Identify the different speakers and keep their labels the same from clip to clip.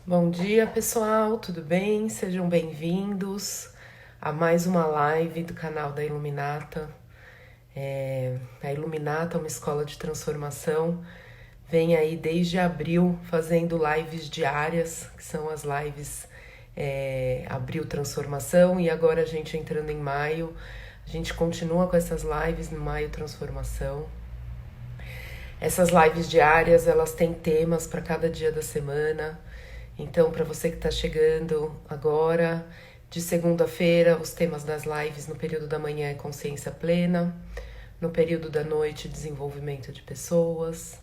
Speaker 1: Bom dia, pessoal, tudo bem? Sejam bem-vindos a mais uma live do canal da Iluminata. A Iluminata é uma escola de transformação, vem aí desde abril fazendo lives diárias, que são as lives Abril Transformação, e agora a gente entrando em maio, a gente continua com essas lives no Maio Transformação. Essas lives diárias, elas têm temas para cada dia da semana. Então, para você que está chegando agora, de segunda-feira, os temas das lives no período da manhã é consciência plena, no período da noite, desenvolvimento de pessoas.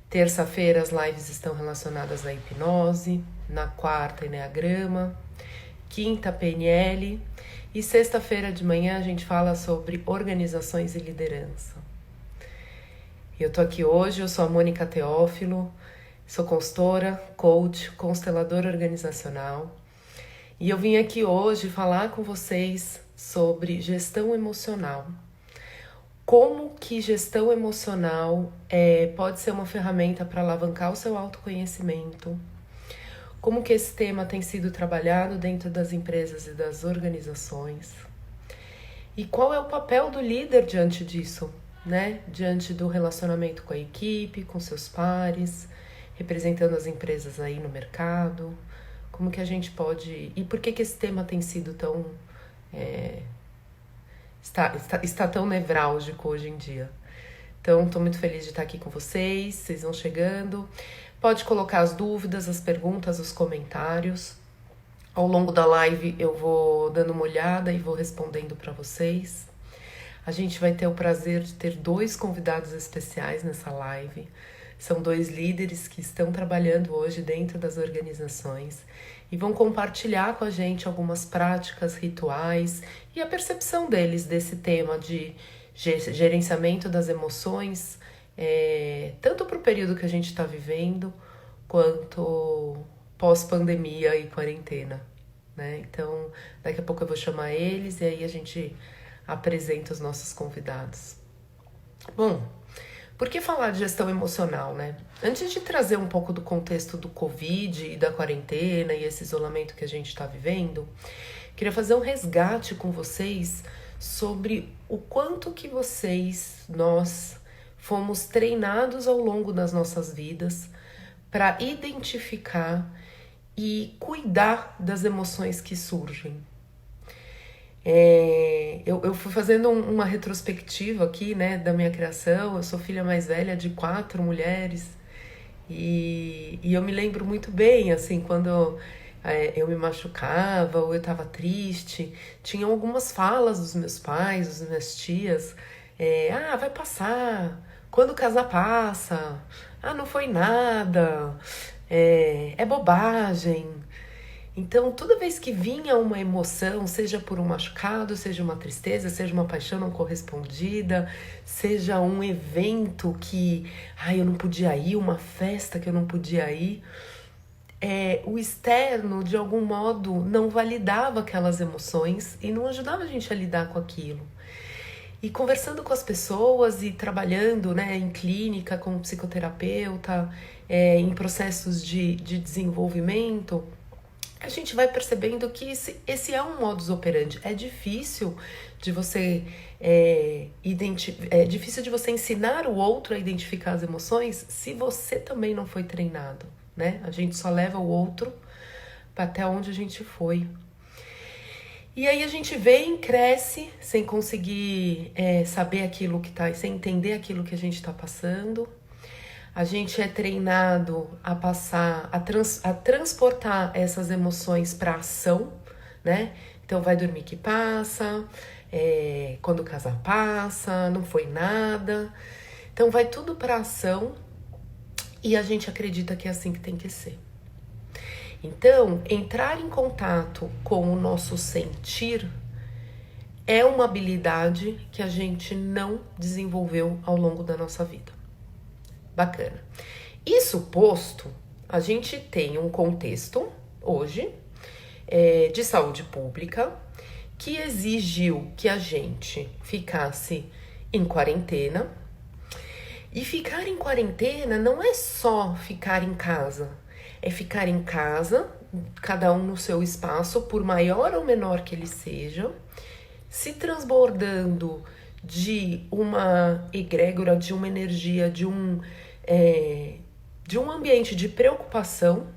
Speaker 1: Terça-feira, as lives estão relacionadas à hipnose, na quarta, enneagrama, quinta, PNL, e sexta-feira de manhã a gente fala sobre organizações e liderança. Eu tô aqui hoje, eu sou a Mônica Teófilo, sou consultora, coach, consteladora organizacional, e eu vim aqui hoje falar com vocês sobre gestão emocional. Como que gestão emocional pode ser uma ferramenta para alavancar o seu autoconhecimento? Como que esse tema tem sido trabalhado dentro das empresas e das organizações? E qual é o papel do líder diante disso? Né? Diante do relacionamento com a equipe, com seus pares, representando as empresas aí no mercado, como que a gente pode... E por que esse tema tem sido tão... Está tão nevrálgico hoje em dia? Então, estou muito feliz de estar aqui com vocês vão chegando. Pode colocar as dúvidas, as perguntas, os comentários. Ao longo da live eu vou dando uma olhada e vou respondendo para vocês. A gente vai ter o prazer de ter 2 convidados especiais nessa live. São 2 líderes que estão trabalhando hoje dentro das organizações e vão compartilhar com a gente algumas práticas, rituais e a percepção deles desse tema de gerenciamento das emoções, tanto para o período que a gente está vivendo, quanto pós-pandemia e quarentena, né? Então, daqui a pouco eu vou chamar eles e aí a gente apresenta os nossos convidados. Bom, por que falar de gestão emocional, né? Antes de trazer um pouco do contexto do Covid e da quarentena e esse isolamento que a gente está vivendo, queria fazer um resgate com vocês sobre o quanto que nós, fomos treinados ao longo das nossas vidas para identificar e cuidar das emoções que surgem. Eu fui fazendo uma retrospectiva aqui, né, da minha criação. Eu sou filha mais velha de 4 mulheres e eu me lembro muito bem, assim, quando eu me machucava ou eu estava triste, tinham algumas falas dos meus pais, das minhas tias, vai passar, quando casar passa, não foi nada, é bobagem. Então, toda vez que vinha uma emoção, seja por um machucado, seja uma tristeza, seja uma paixão não correspondida, seja um evento que eu não podia ir, uma festa que eu não podia ir, o externo, de algum modo, não validava aquelas emoções e não ajudava a gente a lidar com aquilo. E conversando com as pessoas e trabalhando, né, em clínica, como psicoterapeuta, em processos de desenvolvimento, a gente vai percebendo que esse é um modus operandi. É difícil de você difícil de você ensinar o outro a identificar as emoções se você também não foi treinado, né? A gente só leva o outro até onde a gente foi. E aí a gente vem, cresce, sem conseguir saber aquilo que tá, sem entender aquilo que a gente está passando. A gente é treinado a passar, a transportar essas emoções para ação, né? Então vai dormir que passa, quando casar passa, não foi nada. Então vai tudo para ação e a gente acredita que é assim que tem que ser. Então, entrar em contato com o nosso sentir é uma habilidade que a gente não desenvolveu ao longo da nossa vida. Bacana. Isso posto, a gente tem um contexto hoje de saúde pública que exigiu que a gente ficasse em quarentena. E ficar em quarentena não é só ficar em casa, é ficar em casa, cada um no seu espaço, por maior ou menor que ele seja, se transbordando de uma egrégora, de uma energia, de um ambiente de preocupação,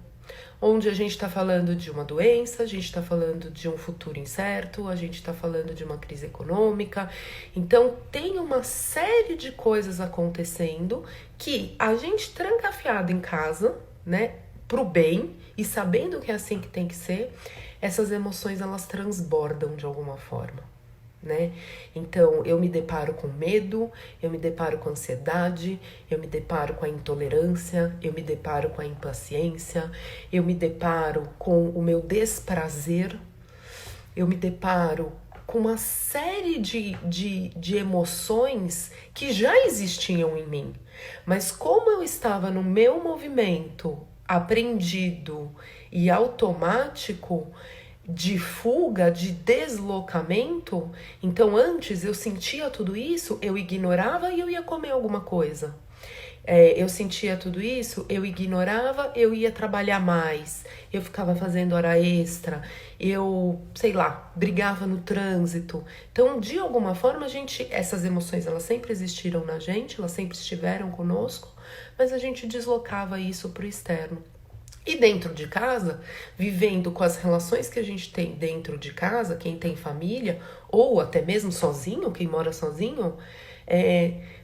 Speaker 1: onde a gente está falando de uma doença, a gente está falando de um futuro incerto, a gente está falando de uma crise econômica. Então tem uma série de coisas acontecendo que a gente trancafiado em casa, né, pro bem, e sabendo que é assim que tem que ser, essas emoções elas transbordam de alguma forma. Né? Então eu me deparo com medo, eu me deparo com ansiedade, eu me deparo com a intolerância, eu me deparo com a impaciência, eu me deparo com o meu desprazer, eu me deparo com uma série de emoções que já existiam em mim, mas como eu estava no meu movimento aprendido e automático, de fuga, de deslocamento, então antes eu sentia tudo isso, eu ignorava e eu ia comer alguma coisa. Eu sentia tudo isso, eu ignorava, eu ia trabalhar mais, eu ficava fazendo hora extra, eu, sei lá, brigava no trânsito. Então, de alguma forma, essas emoções, elas sempre existiram na gente, elas sempre estiveram conosco, mas a gente deslocava isso para o externo. E dentro de casa, vivendo com as relações que a gente tem dentro de casa, quem tem família, ou até mesmo sozinho, quem mora sozinho,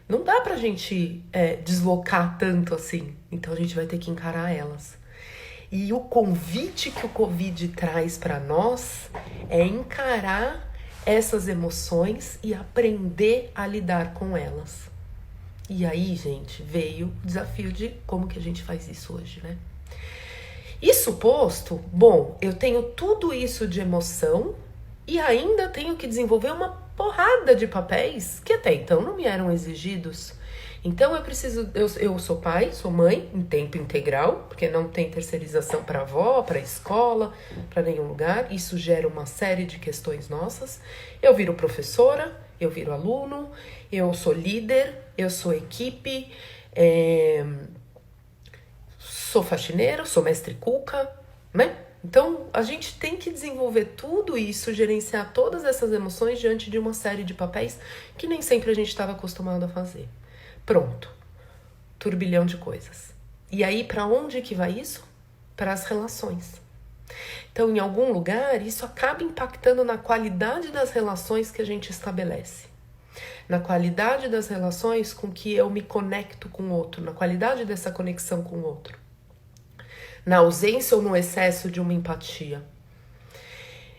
Speaker 1: não dá pra gente deslocar tanto assim. Então a gente vai ter que encarar elas. E o convite que o Covid traz para nós é encarar essas emoções e aprender a lidar com elas. E aí, gente, veio o desafio de como que a gente faz isso hoje, né? Isso posto, bom, eu tenho tudo isso de emoção e ainda tenho que desenvolver uma porrada de papéis que até então não me eram exigidos. Então eu sou pai, sou mãe em tempo integral, porque não tem terceirização para avó, para escola, para nenhum lugar. Isso gera uma série de questões nossas. Eu viro professora, eu viro aluno, eu sou líder, eu sou equipe, sou faxineira, sou mestre cuca, né? Então, a gente tem que desenvolver tudo isso, gerenciar todas essas emoções diante de uma série de papéis que nem sempre a gente estava acostumado a fazer. Pronto. Turbilhão de coisas. E aí, para onde que vai isso? Para as relações. Então, em algum lugar, isso acaba impactando na qualidade das relações que a gente estabelece. Na qualidade das relações com que eu me conecto com o outro, na qualidade dessa conexão com o outro. Na ausência ou no excesso de uma empatia.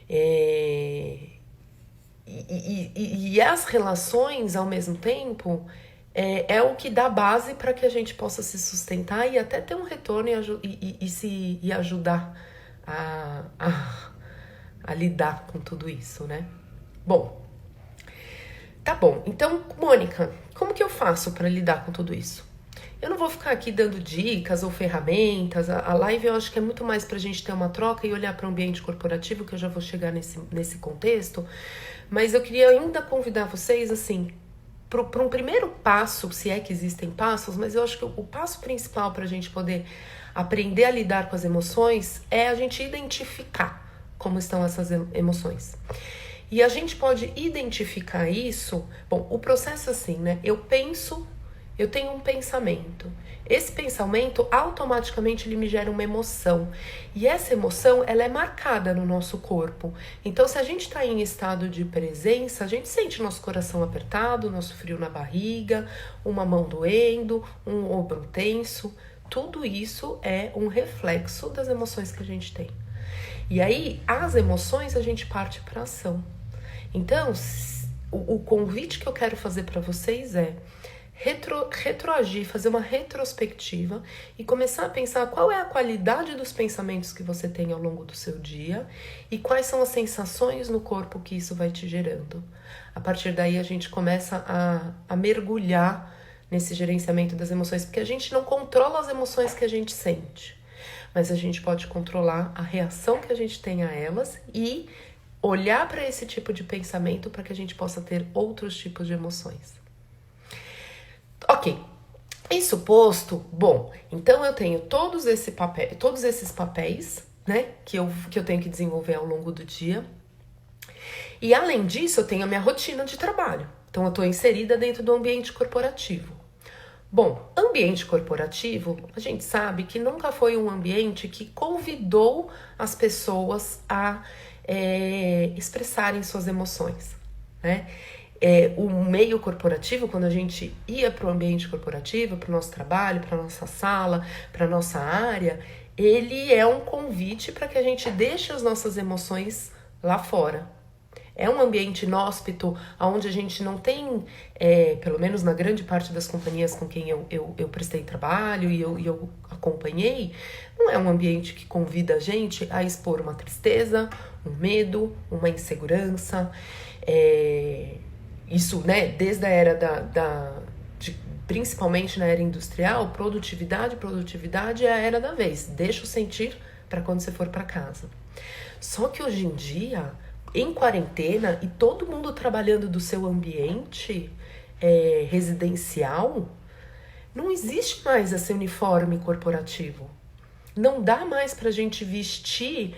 Speaker 1: E as relações, ao mesmo tempo, é o que dá base para que a gente possa se sustentar e até ter um retorno e ajudar a lidar com tudo isso, né? Bom, tá bom. Então, Mônica, como que eu faço para lidar com tudo isso? Eu não vou ficar aqui dando dicas ou ferramentas. A live eu acho que é muito mais pra gente ter uma troca e olhar para o ambiente corporativo, que eu já vou chegar nesse contexto. Mas eu queria ainda convidar vocês, assim, para um primeiro passo, se é que existem passos, mas eu acho que o passo principal para a gente poder aprender a lidar com as emoções é a gente identificar como estão essas emoções. E a gente pode identificar isso. Bom, o processo é assim, né? Eu tenho um pensamento. Esse pensamento, automaticamente, ele me gera uma emoção. E essa emoção, ela é marcada no nosso corpo. Então, se a gente está em estado de presença, a gente sente nosso coração apertado, nosso frio na barriga, uma mão doendo, um ombro tenso. Tudo isso é um reflexo das emoções que a gente tem. E aí, as emoções, a gente parte para a ação. Então, o convite que eu quero fazer para vocês é retroagir, fazer uma retrospectiva e começar a pensar qual é a qualidade dos pensamentos que você tem ao longo do seu dia e quais são as sensações no corpo que isso vai te gerando. A partir daí a gente começa a mergulhar nesse gerenciamento das emoções, porque a gente não controla as emoções que a gente sente, mas a gente pode controlar a reação que a gente tem a elas e olhar para esse tipo de pensamento para que a gente possa ter outros tipos de emoções. Ok, Isso posto, bom, então eu tenho todos esses papéis, né, que eu tenho que desenvolver ao longo do dia. E além disso, eu tenho a minha rotina de trabalho. Então eu estou inserida dentro do ambiente corporativo. Bom, ambiente corporativo, a gente sabe que nunca foi um ambiente que convidou as pessoas a expressarem suas emoções, né? O meio corporativo, quando a gente ia para o ambiente corporativo, para o nosso trabalho, para a nossa sala, para a nossa área, ele é um convite para que a gente deixe as nossas emoções lá fora. É um ambiente inóspito, onde a gente não tem, pelo menos na grande parte das companhias com quem eu prestei trabalho e eu acompanhei, não é um ambiente que convida a gente a expor uma tristeza, um medo, uma insegurança. Isso, né, desde a era principalmente na era industrial, produtividade é a era da vez. Deixa o sentir para quando você for para casa. Só que hoje em dia, em quarentena e todo mundo trabalhando do seu ambiente residencial, não existe mais esse uniforme corporativo. Não dá mais pra gente vestir,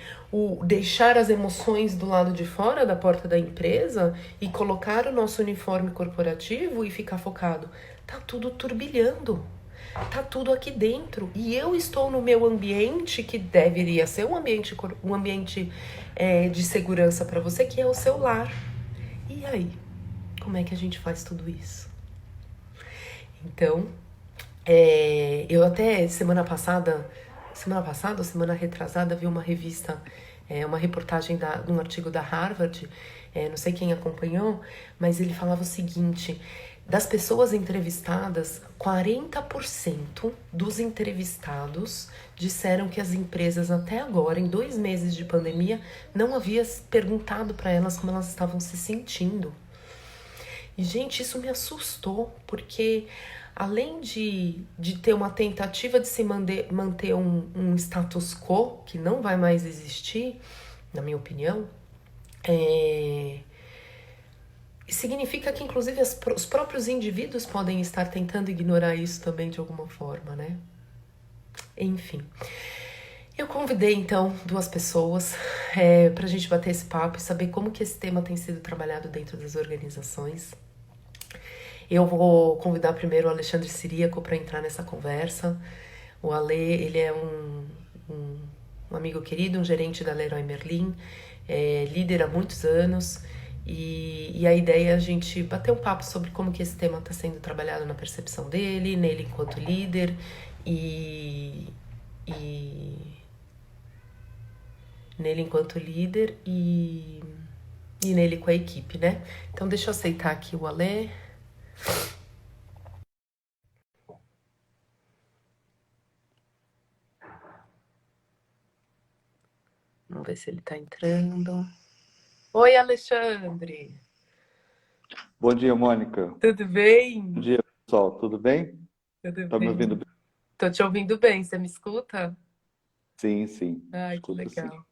Speaker 1: deixar as emoções do lado de fora da porta da empresa e colocar o nosso uniforme corporativo e ficar focado. Tá tudo turbilhando. Tá tudo aqui dentro. E eu estou no meu ambiente, que deveria ser um ambiente de segurança para você, que é o seu lar. E aí? Como é que a gente faz tudo isso? Então, eu até semana retrasada, vi uma revista, uma reportagem de um artigo da Harvard, não sei quem acompanhou, mas ele falava o seguinte: das pessoas entrevistadas, 40% dos entrevistados disseram que as empresas até agora, em 2 meses de pandemia, não havia perguntado para elas como elas estavam se sentindo. E, gente, isso me assustou, porque além de ter uma tentativa de se manter um status quo, que não vai mais existir, na minha opinião, significa que, inclusive, os próprios indivíduos podem estar tentando ignorar isso também de alguma forma, né? Enfim. Eu convidei, então, 2 pessoas para a gente bater esse papo e saber como que esse tema tem sido trabalhado dentro das organizações. Eu vou convidar primeiro o Alexandre Ciríaco para entrar nessa conversa. O Ale, ele é um amigo querido, um gerente da Leroy Merlin, líder há muitos anos, e a ideia é a gente bater um papo sobre como que esse tema está sendo trabalhado na percepção dele, nele enquanto líder e nele enquanto líder e nele com a equipe, né? Então deixa eu aceitar aqui o Ale. Vamos ver se ele está entrando. Oi, Alexandre.
Speaker 2: Bom dia, Mônica.
Speaker 1: Tudo
Speaker 2: Bom
Speaker 1: bem?
Speaker 2: dia, pessoal. Tudo bem?
Speaker 1: Tudo
Speaker 2: Tá me ouvindo
Speaker 1: bem.
Speaker 2: bem?
Speaker 1: Tô te ouvindo bem, você me escuta?
Speaker 2: Sim, sim.
Speaker 1: Ai, que
Speaker 2: Escuto sim.
Speaker 1: legal.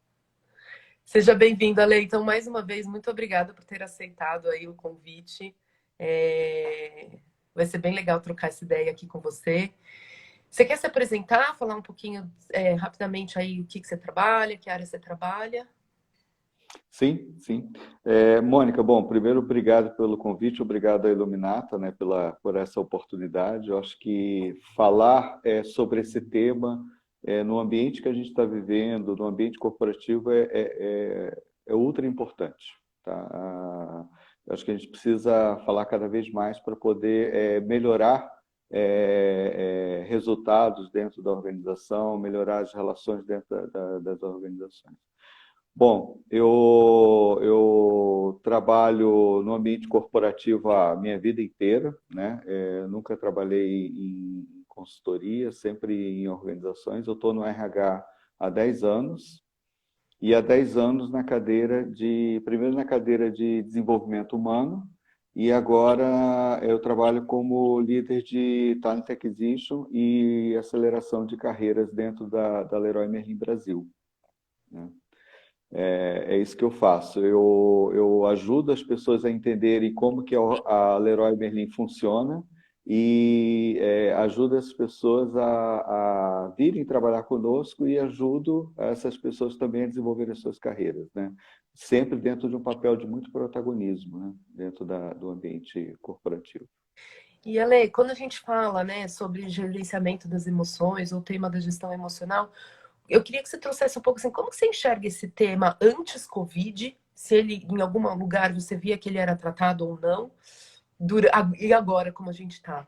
Speaker 1: Seja bem-vindo, Ale. Então, mais uma vez, muito obrigada por ter aceitado aí o convite. É, Vai ser bem legal trocar essa ideia aqui com você. Você quer se apresentar, falar um pouquinho rapidamente aí o que você trabalha, que área você trabalha?
Speaker 2: Sim, sim. Mônica, bom, primeiro, obrigado pelo convite, obrigado à Iluminata, né, por essa oportunidade. Eu acho que falar sobre esse tema no ambiente que a gente está vivendo, no ambiente corporativo, é ultra importante, tá? Eu acho que a gente precisa falar cada vez mais para poder melhorar resultados dentro da organização, melhorar as relações dentro das organizações. Bom, eu trabalho no ambiente corporativo a minha vida inteira, né? Nunca trabalhei em consultoria, sempre em organizações. Eu estou no RH há 10 anos e há 10 anos primeiro na cadeira de desenvolvimento humano e agora eu trabalho como líder de Talent Acquisition e aceleração de carreiras dentro da Leroy Merlin Brasil, né? É isso que eu faço. Eu ajudo as pessoas a entenderem como que a Leroy Merlin funciona e ajudo as pessoas a virem trabalhar conosco e ajudo essas pessoas também a desenvolver as suas carreiras, né? Sempre dentro de um papel de muito protagonismo, né? Dentro do ambiente corporativo.
Speaker 1: E Ale, quando a gente fala, né, sobre gerenciamento das emoções, ou tema da gestão emocional, eu queria que você trouxesse um pouco assim, como que você enxerga esse tema antes Covid, se ele em algum lugar você via que ele era tratado ou não, e agora como a gente está?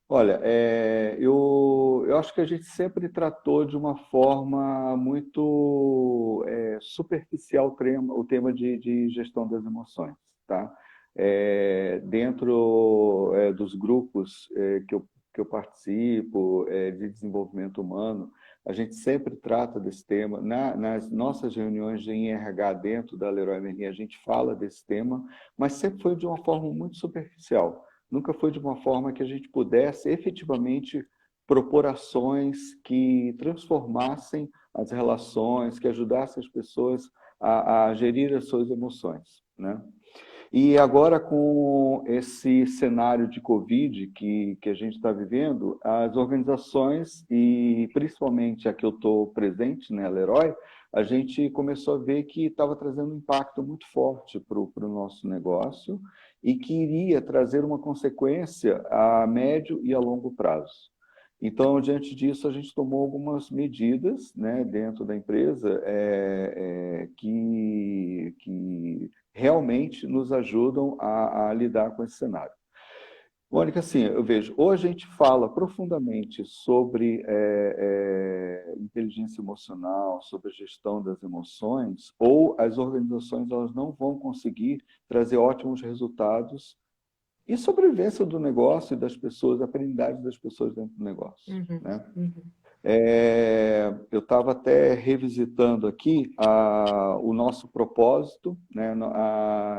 Speaker 2: Olha, eu acho que a gente sempre tratou de uma forma muito superficial o tema de gestão das emoções, tá? Dentro dos grupos que eu participo de desenvolvimento humano, a gente sempre trata desse tema. Nas nossas reuniões de RH dentro da Leroy Merlin, a gente fala desse tema, mas sempre foi de uma forma muito superficial. Nunca foi de uma forma que a gente pudesse efetivamente propor ações que transformassem as relações, que ajudassem as pessoas a gerir as suas emoções, né? E agora, com esse cenário de Covid que a gente está vivendo, as organizações, e principalmente a que eu estou presente, né, a Leroy, a gente começou a ver que estava trazendo um impacto muito forte para o nosso negócio e que iria trazer uma consequência a médio e a longo prazo. Então, diante disso, a gente tomou algumas medidas, né, dentro da empresa que realmente nos ajudam a lidar com esse cenário. Mônica, assim, eu vejo, ou a gente fala profundamente sobre inteligência emocional, sobre a gestão das emoções, ou as organizações elas não vão conseguir trazer ótimos resultados e sobrevivência do negócio e das pessoas, a aprendizagem das pessoas dentro do negócio,
Speaker 1: Uhum,
Speaker 2: né?
Speaker 1: uhum.
Speaker 2: Eu estava até revisitando aqui o nosso propósito, né?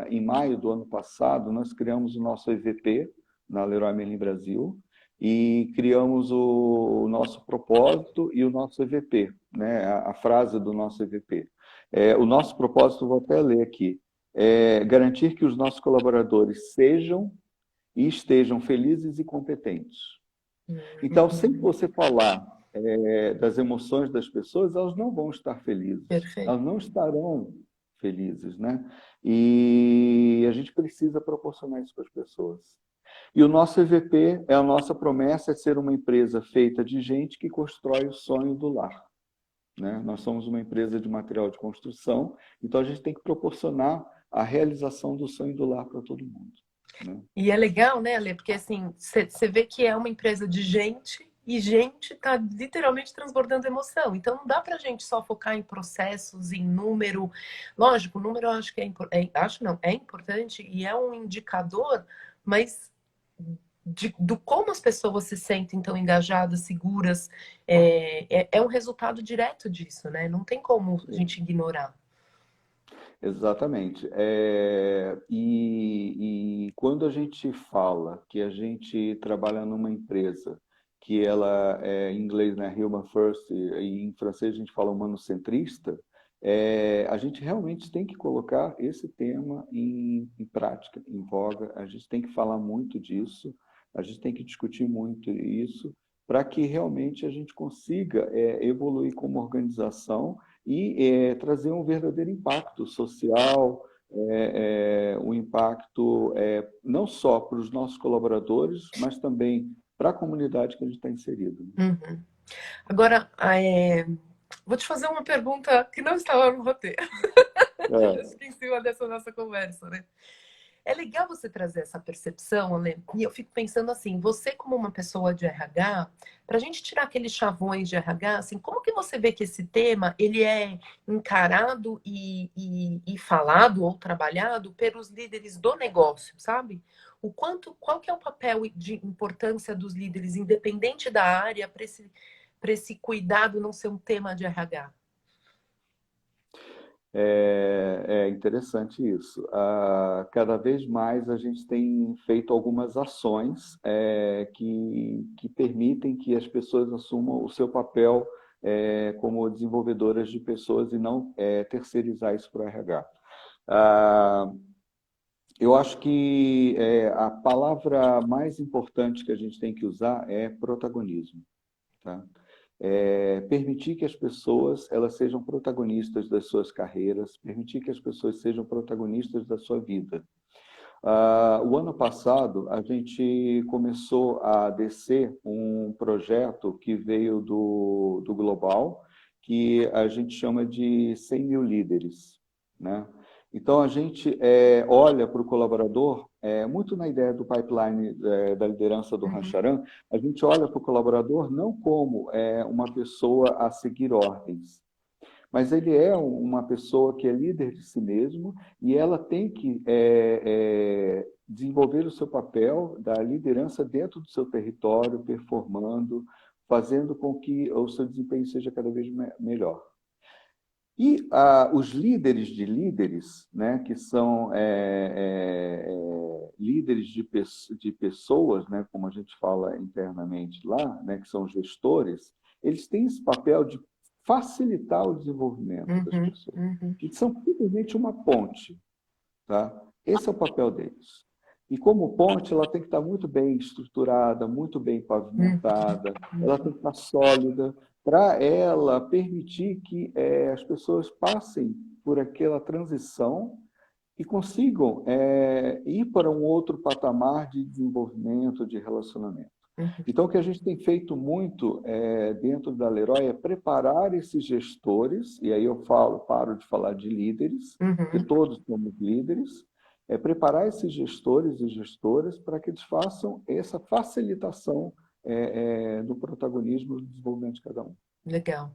Speaker 2: Em maio do ano passado, nós criamos o nosso EVP na Leroy Merlin Brasil e criamos o nosso propósito e o nosso EVP, né? A frase do nosso EVP. O nosso propósito, vou até ler aqui, é garantir que os nossos colaboradores sejam e estejam felizes e competentes. Então, sempre que
Speaker 1: Uhum.
Speaker 2: você falar das emoções das pessoas, elas não vão estar felizes,
Speaker 1: Perfeito.
Speaker 2: elas não estarão felizes, né? E a gente precisa proporcionar isso para as pessoas. E o nosso EVP, a nossa promessa é ser uma empresa feita de gente que constrói o sonho do lar, né? Nós somos uma empresa de material de construção, então a gente tem que proporcionar a realização do sonho do lar para todo mundo, né?
Speaker 1: E é legal, né, Ale? Porque assim, você vê que é uma empresa de gente e gente está literalmente transbordando emoção. Então não dá para a gente só focar em processos, em número. Lógico, o número eu acho que acho não, é importante e é um indicador, mas do como as pessoas se sentem tão engajadas, seguras, é um resultado direto disso, né? Não tem como a gente ignorar.
Speaker 2: Exatamente. E quando a gente fala que a gente trabalha numa empresa que ela em inglês, né, human first, e em francês a gente fala humanocentrista, a gente realmente tem que colocar esse tema em prática, em voga. A gente tem que falar muito disso, a gente tem que discutir muito isso, para que realmente a gente consiga evoluir como organização e trazer um verdadeiro impacto social, um impacto não só para os nossos colaboradores, mas também para a comunidade que a gente está inserido.
Speaker 1: Uhum. Agora, vou te fazer uma pergunta que não estava no roteiro.
Speaker 2: É,
Speaker 1: Acho que em cima dessa nossa conversa, né? É legal você trazer essa percepção, Ale, e eu fico pensando assim, você como uma pessoa de RH, para a gente tirar aqueles chavões de RH, assim, como que você vê que esse tema ele é encarado e falado ou trabalhado pelos líderes do negócio, sabe? Qual que é o papel de importância dos líderes, independente da área, para esse cuidado não ser um tema de RH?
Speaker 2: é interessante isso. Cada vez mais a gente tem feito algumas ações que permitem que as pessoas assumam o seu papel como desenvolvedoras de pessoas e não terceirizar isso para o RH. Eu acho que a palavra mais importante que a gente tem que usar é protagonismo, tá? Permitir que as pessoas elas sejam protagonistas das suas carreiras, permitir que as pessoas sejam protagonistas da sua vida. O ano passado, a gente começou a descer um projeto que veio do Global, que a gente chama de 100 mil líderes, né? Então, a gente olha para o colaborador, muito na ideia do pipeline da liderança do
Speaker 1: Uhum,
Speaker 2: Rancharan, a gente olha para o colaborador não como uma pessoa a seguir ordens, mas ele é uma pessoa que é líder de si mesmo e ela tem que desenvolver o seu papel da liderança dentro do seu território, performando, fazendo com que o seu desempenho seja cada vez melhor. E os líderes de líderes, né, que são líderes de pessoas, né, como a gente fala internamente lá, né, que são gestores, eles têm esse papel de facilitar o desenvolvimento das
Speaker 1: uhum,
Speaker 2: pessoas.
Speaker 1: uhum,
Speaker 2: Eles são simplesmente uma ponte, tá? Esse é o papel deles. E como ponte, ela tem que estar muito bem estruturada, muito bem
Speaker 1: uhum,
Speaker 2: pavimentada, ela tem que estar sólida, para ela permitir que as pessoas passem por aquela transição e consigam ir para um outro patamar de desenvolvimento, de relacionamento.
Speaker 1: uhum,
Speaker 2: Então, o que a gente tem feito muito dentro da Leroy é preparar esses gestores, e aí eu paro de falar de líderes, porque
Speaker 1: uhum.
Speaker 2: todos somos líderes, preparar esses gestores e gestoras para que eles façam essa facilitação do protagonismo do desenvolvimento de cada um.
Speaker 1: Legal.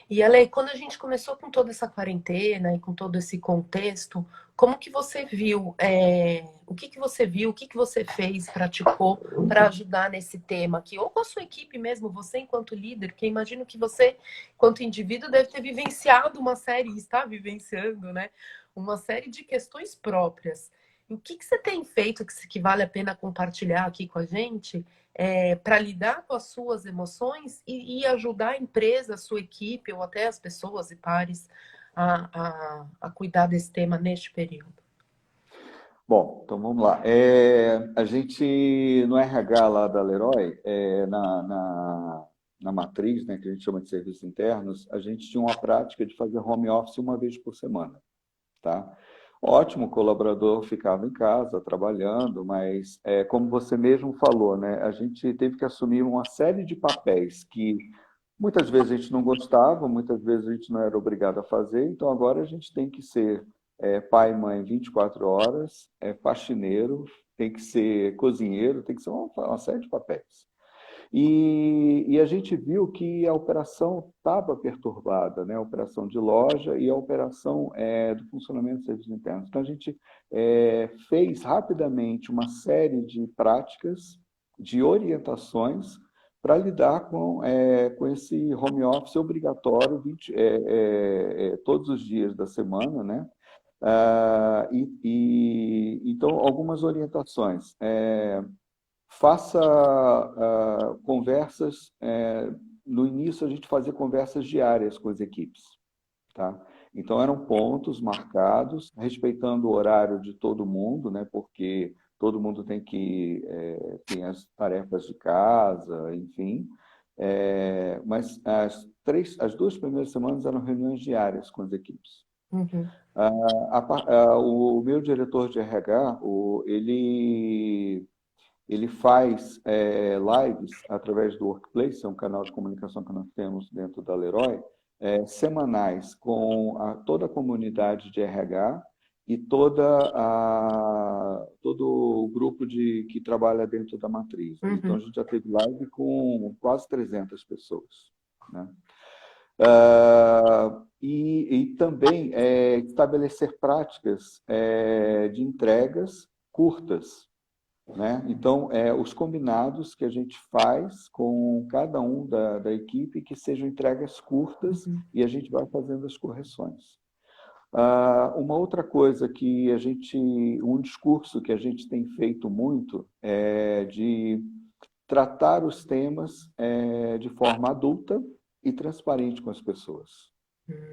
Speaker 1: E Ale, quando a gente começou com toda essa quarentena e com todo esse contexto, como que você viu? O que que você viu? O que que você fez, praticou para ajudar nesse tema aqui? Ou com a sua equipe mesmo, você enquanto líder, que eu imagino que você, enquanto indivíduo, deve ter vivenciado uma série, está vivenciando, né? Uma série de questões próprias. E o que que você tem feito que vale a pena compartilhar aqui com a gente? Para lidar com as suas emoções e ajudar a empresa, a sua equipe ou até as pessoas e pares a cuidar desse tema neste período.
Speaker 2: Bom, então vamos lá. A gente, no RH lá da Leroy, na matriz, né, que a gente chama de serviços internos, a gente tinha uma prática de fazer home office uma vez por semana, tá? Ótimo, o colaborador ficava em casa trabalhando, mas como você mesmo falou, né, a gente teve que assumir uma série de papéis que muitas vezes a gente não gostava, muitas vezes a gente não era obrigado a fazer, então agora a gente tem que ser pai e mãe 24 horas, faxineiro, tem que ser cozinheiro, tem que ser uma série de papéis. E a gente viu que a operação estava perturbada, né? A operação de loja e a operação do funcionamento dos serviços internos. Então, a gente fez rapidamente uma série de práticas, de orientações para lidar com esse home office obrigatório todos os dias da semana, né? Então, algumas orientações. Faça conversas. No início, a gente fazia conversas diárias com as equipes, tá? Então, eram pontos marcados, respeitando o horário de todo mundo, né? Porque todo mundo tem as tarefas de casa, enfim. Mas as 2 primeiras semanas eram reuniões diárias com as equipes.
Speaker 1: Uhum,
Speaker 2: O meu diretor de RH, ele faz lives através do Workplace, é um canal de comunicação que nós temos dentro da Leroy, semanais com toda a comunidade de RH e todo o grupo que trabalha dentro da matriz, né? Então, a
Speaker 1: uhum,
Speaker 2: gente já teve live com quase 300 pessoas, né? E também estabelecer práticas de entregas curtas, né? Então, os combinados que a gente faz com cada um da equipe que sejam entregas curtas
Speaker 1: uhum,
Speaker 2: e a gente vai fazendo as correções. Uma outra coisa um discurso que a gente tem feito muito é de tratar os temas de forma adulta e transparente com as pessoas,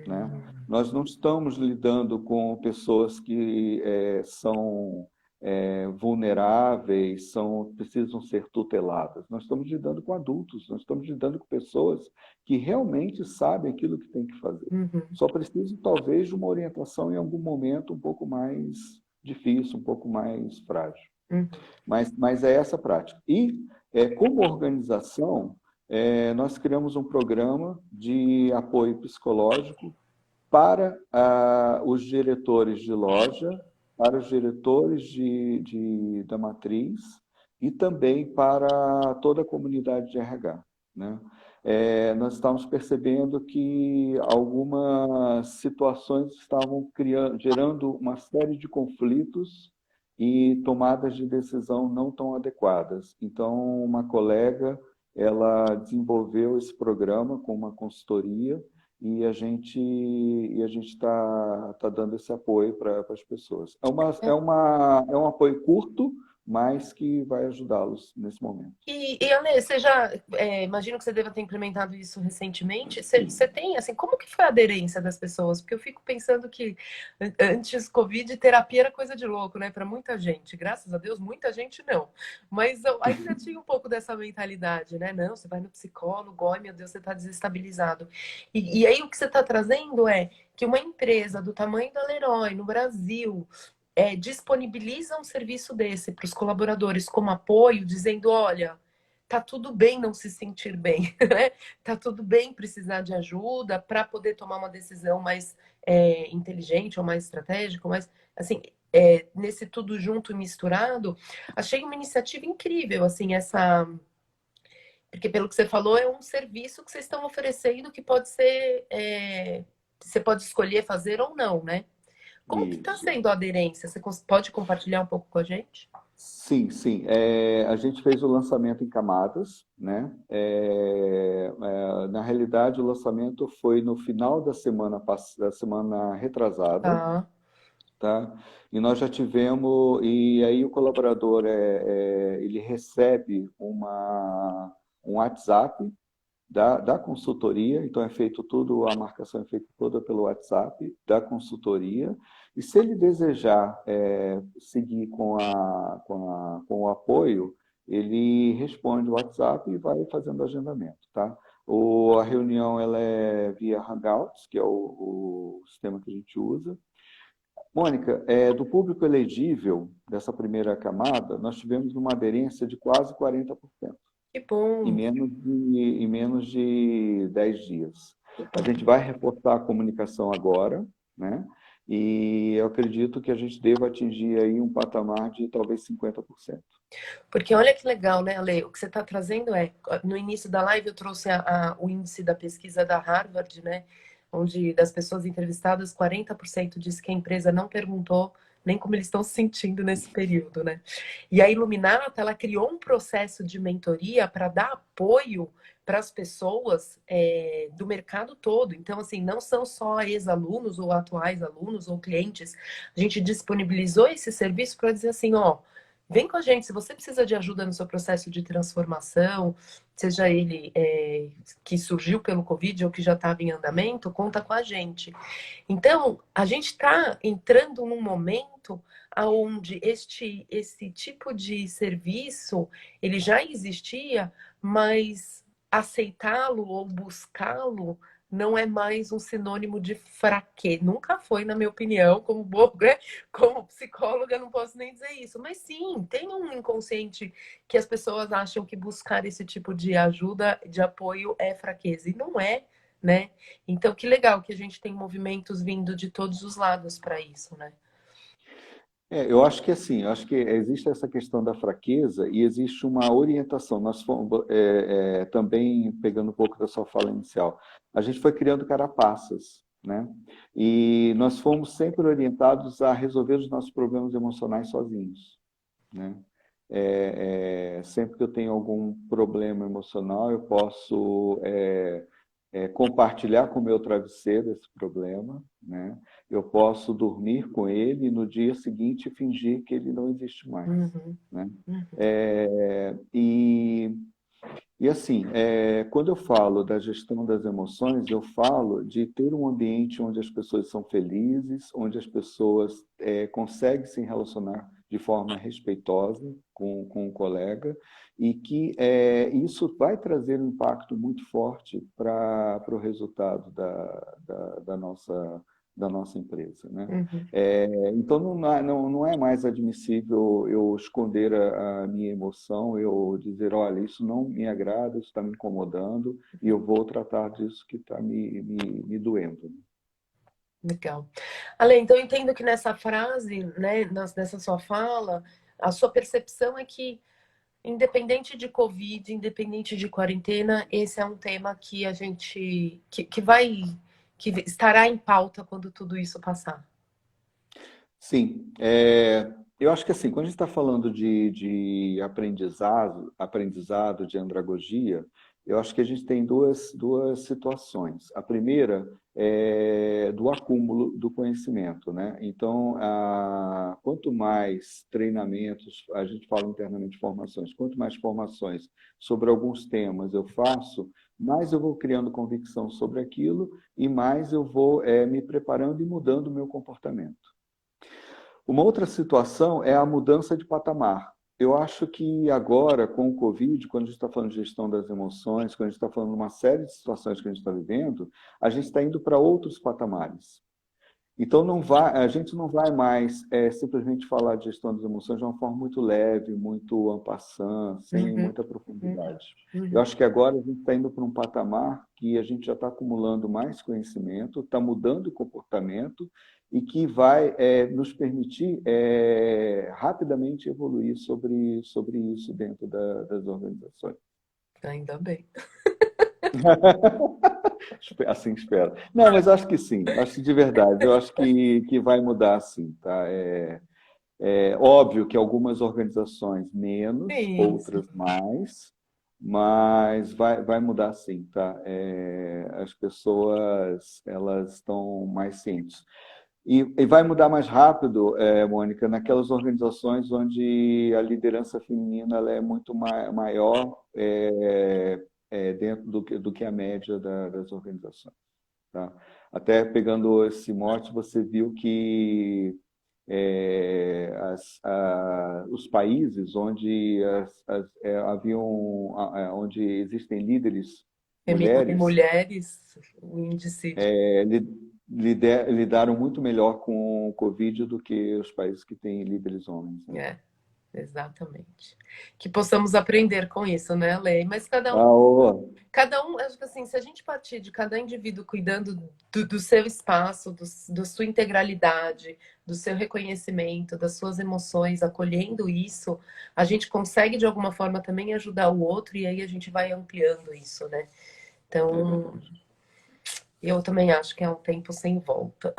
Speaker 2: né?
Speaker 1: uhum,
Speaker 2: Nós não estamos lidando com pessoas que são vulneráveis, precisam ser tuteladas. Nós estamos lidando com adultos, nós estamos lidando com pessoas que realmente sabem aquilo que tem que fazer.
Speaker 1: Uhum.
Speaker 2: Só precisam, talvez, de uma orientação em algum momento um pouco mais difícil, um pouco mais frágil.
Speaker 1: Uhum.
Speaker 2: Mas é essa a prática. E, como organização, nós criamos um programa de apoio psicológico para os diretores de loja, para os diretores da matriz e também para toda a comunidade de RH, né? Nós estávamos percebendo que algumas situações estavam gerando uma série de conflitos e tomadas de decisão não tão adequadas. Então, uma colega, ela desenvolveu esse programa com uma consultoria e a gente está dando esse apoio para as pessoas. É um apoio curto, mas que vai ajudá-los nesse momento.
Speaker 1: E Ale, você já, imagino que você deva ter implementado isso recentemente. Você tem, assim, como que foi a aderência das pessoas? Porque eu fico pensando que antes Covid, terapia era coisa de louco, né? Para muita gente. Graças a Deus, muita gente não. Mas eu ainda tinha um pouco dessa mentalidade, né? Não, você vai no psicólogo, ai meu Deus, você está desestabilizado. E aí o que você está trazendo é que uma empresa do tamanho da Leroy no Brasil disponibiliza um serviço desse para os colaboradores como apoio, dizendo, olha, tá tudo bem não se sentir bem, né? Tá tudo bem precisar de ajuda para poder tomar uma decisão mais inteligente ou mais estratégica, mais assim, nesse tudo junto e misturado, achei uma iniciativa incrível, assim, essa. Porque pelo que você falou, é um serviço que vocês estão oferecendo que pode ser. Você pode escolher fazer ou não, né? Como que está
Speaker 2: Isso.
Speaker 1: sendo a aderência? Você pode compartilhar um pouco com a gente?
Speaker 2: Sim, sim. A gente fez o lançamento em camadas, né? Na realidade, o lançamento foi no final da semana retrasada,
Speaker 1: Tá.
Speaker 2: tá? E nós já tivemos, e aí o colaborador ele recebe um WhatsApp da consultoria, então é feito tudo, a marcação é feita toda pelo WhatsApp da consultoria, e se ele desejar seguir com o apoio, ele responde o WhatsApp e vai fazendo agendamento, tá? A reunião ela é via Hangouts, que é o sistema que a gente usa. Mônica, do público elegível dessa primeira camada, nós tivemos uma aderência de quase 40%
Speaker 1: Que bom.
Speaker 2: em menos de 10 dias. A gente vai reforçar a comunicação agora, né? E eu acredito que a gente deva atingir aí um patamar de talvez 50%.
Speaker 1: Porque olha que legal, né, Ale? O que você está trazendo no início da live eu trouxe o índice da pesquisa da Harvard, né? Onde das pessoas entrevistadas, 40% disse que a empresa não perguntou nem como eles estão se sentindo nesse período, né? E a Iluminata, ela criou um processo de mentoria para dar apoio para as pessoas do mercado todo. Então, assim, não são só ex-alunos ou atuais alunos ou clientes. A gente disponibilizou esse serviço para dizer assim, ó, vem com a gente, se você precisa de ajuda no seu processo de transformação, seja ele que surgiu pelo Covid ou que já estava em andamento, conta com a gente. Então, a gente está entrando num momento onde esse tipo de serviço ele já existia, mas aceitá-lo ou buscá-lo não é mais um sinônimo de fraqueza. Nunca foi, na minha opinião, como psicóloga, não posso nem dizer isso. Mas sim, tem um inconsciente que as pessoas acham que buscar esse tipo de ajuda, de apoio, é fraqueza. E não é, né? Então, que legal que a gente tem movimentos vindo de todos os lados para isso, né?
Speaker 2: Eu acho que assim, eu acho que existe essa questão da fraqueza e existe uma orientação. Nós fomos, também pegando um pouco da sua fala inicial, a gente foi criando carapaças, né? E nós fomos sempre orientados a resolver os nossos problemas emocionais sozinhos, né? Sempre que eu tenho algum problema emocional, eu posso compartilhar com o meu travesseiro esse problema, né? Eu posso dormir com ele e no dia seguinte fingir que ele não existe mais,
Speaker 1: Uhum,
Speaker 2: né?
Speaker 1: uhum,
Speaker 2: É, e, e assim, quando eu falo da gestão das emoções, eu falo de ter um ambiente onde as pessoas são felizes, onde as pessoas conseguem se relacionar de forma respeitosa com o colega, e que isso vai trazer um impacto muito forte para o resultado da nossa empresa, né?
Speaker 1: Uhum.
Speaker 2: Então, não é mais admissível eu esconder a minha emoção, eu dizer, olha, isso não me agrada, isso está me incomodando, e eu vou tratar disso que está me doendo.
Speaker 1: Legal. Ale, então eu entendo que nessa frase, né, nessa sua fala, a sua percepção é que, independente de Covid, independente de quarentena, esse é um tema que a gente, que estará em pauta quando tudo isso passar.
Speaker 2: Sim, eu acho que assim, quando a gente está falando de aprendizado de andragogia, eu acho que a gente tem duas situações. A primeira é do acúmulo do conhecimento, né? Então, quanto mais treinamentos, a gente fala internamente formações, quanto mais formações sobre alguns temas eu faço, mais eu vou criando convicção sobre aquilo e mais eu vou me preparando e mudando o meu comportamento. Uma outra situação é a mudança de patamar. Eu acho que agora, com o Covid, quando a gente está falando de gestão das emoções, quando a gente está falando de uma série de situações que a gente está vivendo, a gente está indo para outros patamares. Então, a gente não vai mais simplesmente falar de gestão das emoções de uma forma muito leve, muito en passant, sem
Speaker 1: Uhum,
Speaker 2: muita
Speaker 1: uhum,
Speaker 2: profundidade. Eu
Speaker 1: uhum.
Speaker 2: acho que agora a gente está indo para um patamar que a gente já está acumulando mais conhecimento, está mudando o comportamento e que vai nos permitir rapidamente evoluir sobre isso dentro das organizações.
Speaker 1: Ainda bem.
Speaker 2: Assim espero. Não, mas acho que sim, acho que de verdade, eu acho que vai mudar sim, tá? É óbvio que algumas organizações menos,
Speaker 1: Isso.
Speaker 2: outras mais, mas vai mudar sim, tá? As pessoas, elas estão mais cientes. E vai mudar mais rápido, Mônica, naquelas organizações onde a liderança feminina ela é muito maior dentro do que a média das organizações. Tá? Até pegando esse mote, você viu que os países onde onde existem líderes
Speaker 1: E
Speaker 2: mulheres
Speaker 1: mulheres, o índice de...
Speaker 2: lidaram muito melhor com o Covid do que os países que têm líderes homens, né?
Speaker 1: É, exatamente. Que possamos aprender com isso, né, Lei? Mas acho que assim, se a gente partir de cada indivíduo cuidando do seu espaço, da sua integralidade, do seu reconhecimento, das suas emoções, acolhendo isso, a gente consegue de alguma forma também ajudar o outro e aí a gente vai ampliando isso, né?
Speaker 2: É
Speaker 1: Então,
Speaker 2: verdade.
Speaker 1: eu também acho que é um tempo sem volta.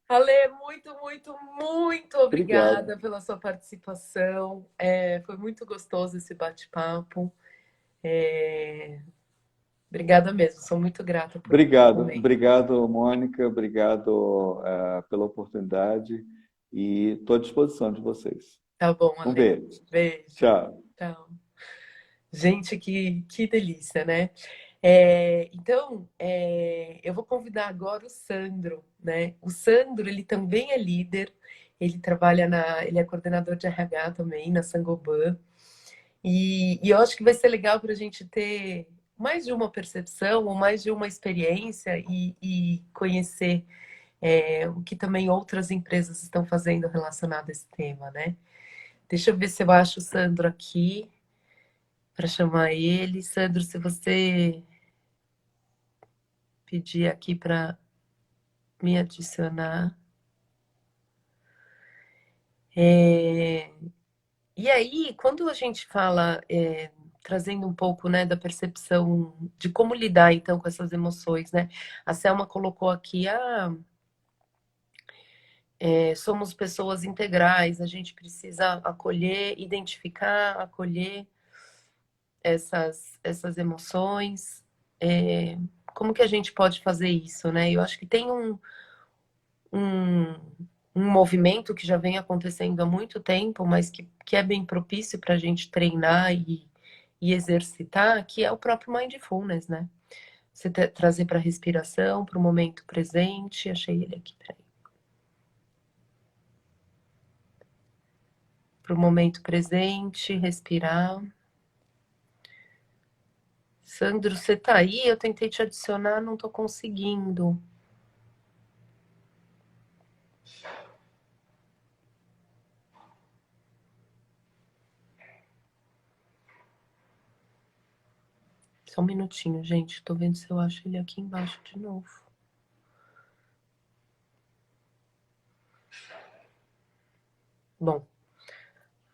Speaker 1: Ale, muito, muito, muito
Speaker 2: Obrigado.
Speaker 1: obrigada pela sua participação. Foi muito gostoso esse bate-papo. É, Obrigada mesmo, sou muito grata por esse
Speaker 2: Obrigado,
Speaker 1: momento.
Speaker 2: obrigado, Mônica, obrigado pela oportunidade e estou à disposição de vocês.
Speaker 1: Tá bom,
Speaker 2: Um
Speaker 1: Ale.
Speaker 2: beijo.
Speaker 1: Beijo.
Speaker 2: Tchau.
Speaker 1: Tchau. Gente, que delícia, né? Então, eu vou convidar agora o Sandro, né? O Sandro, ele também é líder, ele é coordenador de RH também na Sangoban. E eu acho que vai ser legal para a gente ter mais de uma percepção ou mais de uma experiência e conhecer o que também outras empresas estão fazendo relacionado a esse tema, né? Deixa eu ver se eu acho o Sandro aqui para chamar ele. Sandro, se você pedir aqui para me adicionar. É, E aí, quando a gente fala, trazendo um pouco, né, da percepção de como lidar então com essas emoções, né? A Selma colocou aqui, somos pessoas integrais, a gente precisa acolher, identificar, acolher essas emoções. Como que a gente pode fazer isso, né? Eu acho que tem um, um movimento que já vem acontecendo há muito tempo, mas que é bem propício para a gente treinar e exercitar, que é o próprio mindfulness, né? Você trazer para a respiração, para o momento presente. Achei ele aqui, peraí. para o momento presente, respirar. Sandro, você tá aí? Eu tentei te adicionar, não tô conseguindo. Só um minutinho, gente. Tô vendo se eu acho ele aqui embaixo de novo. Bom,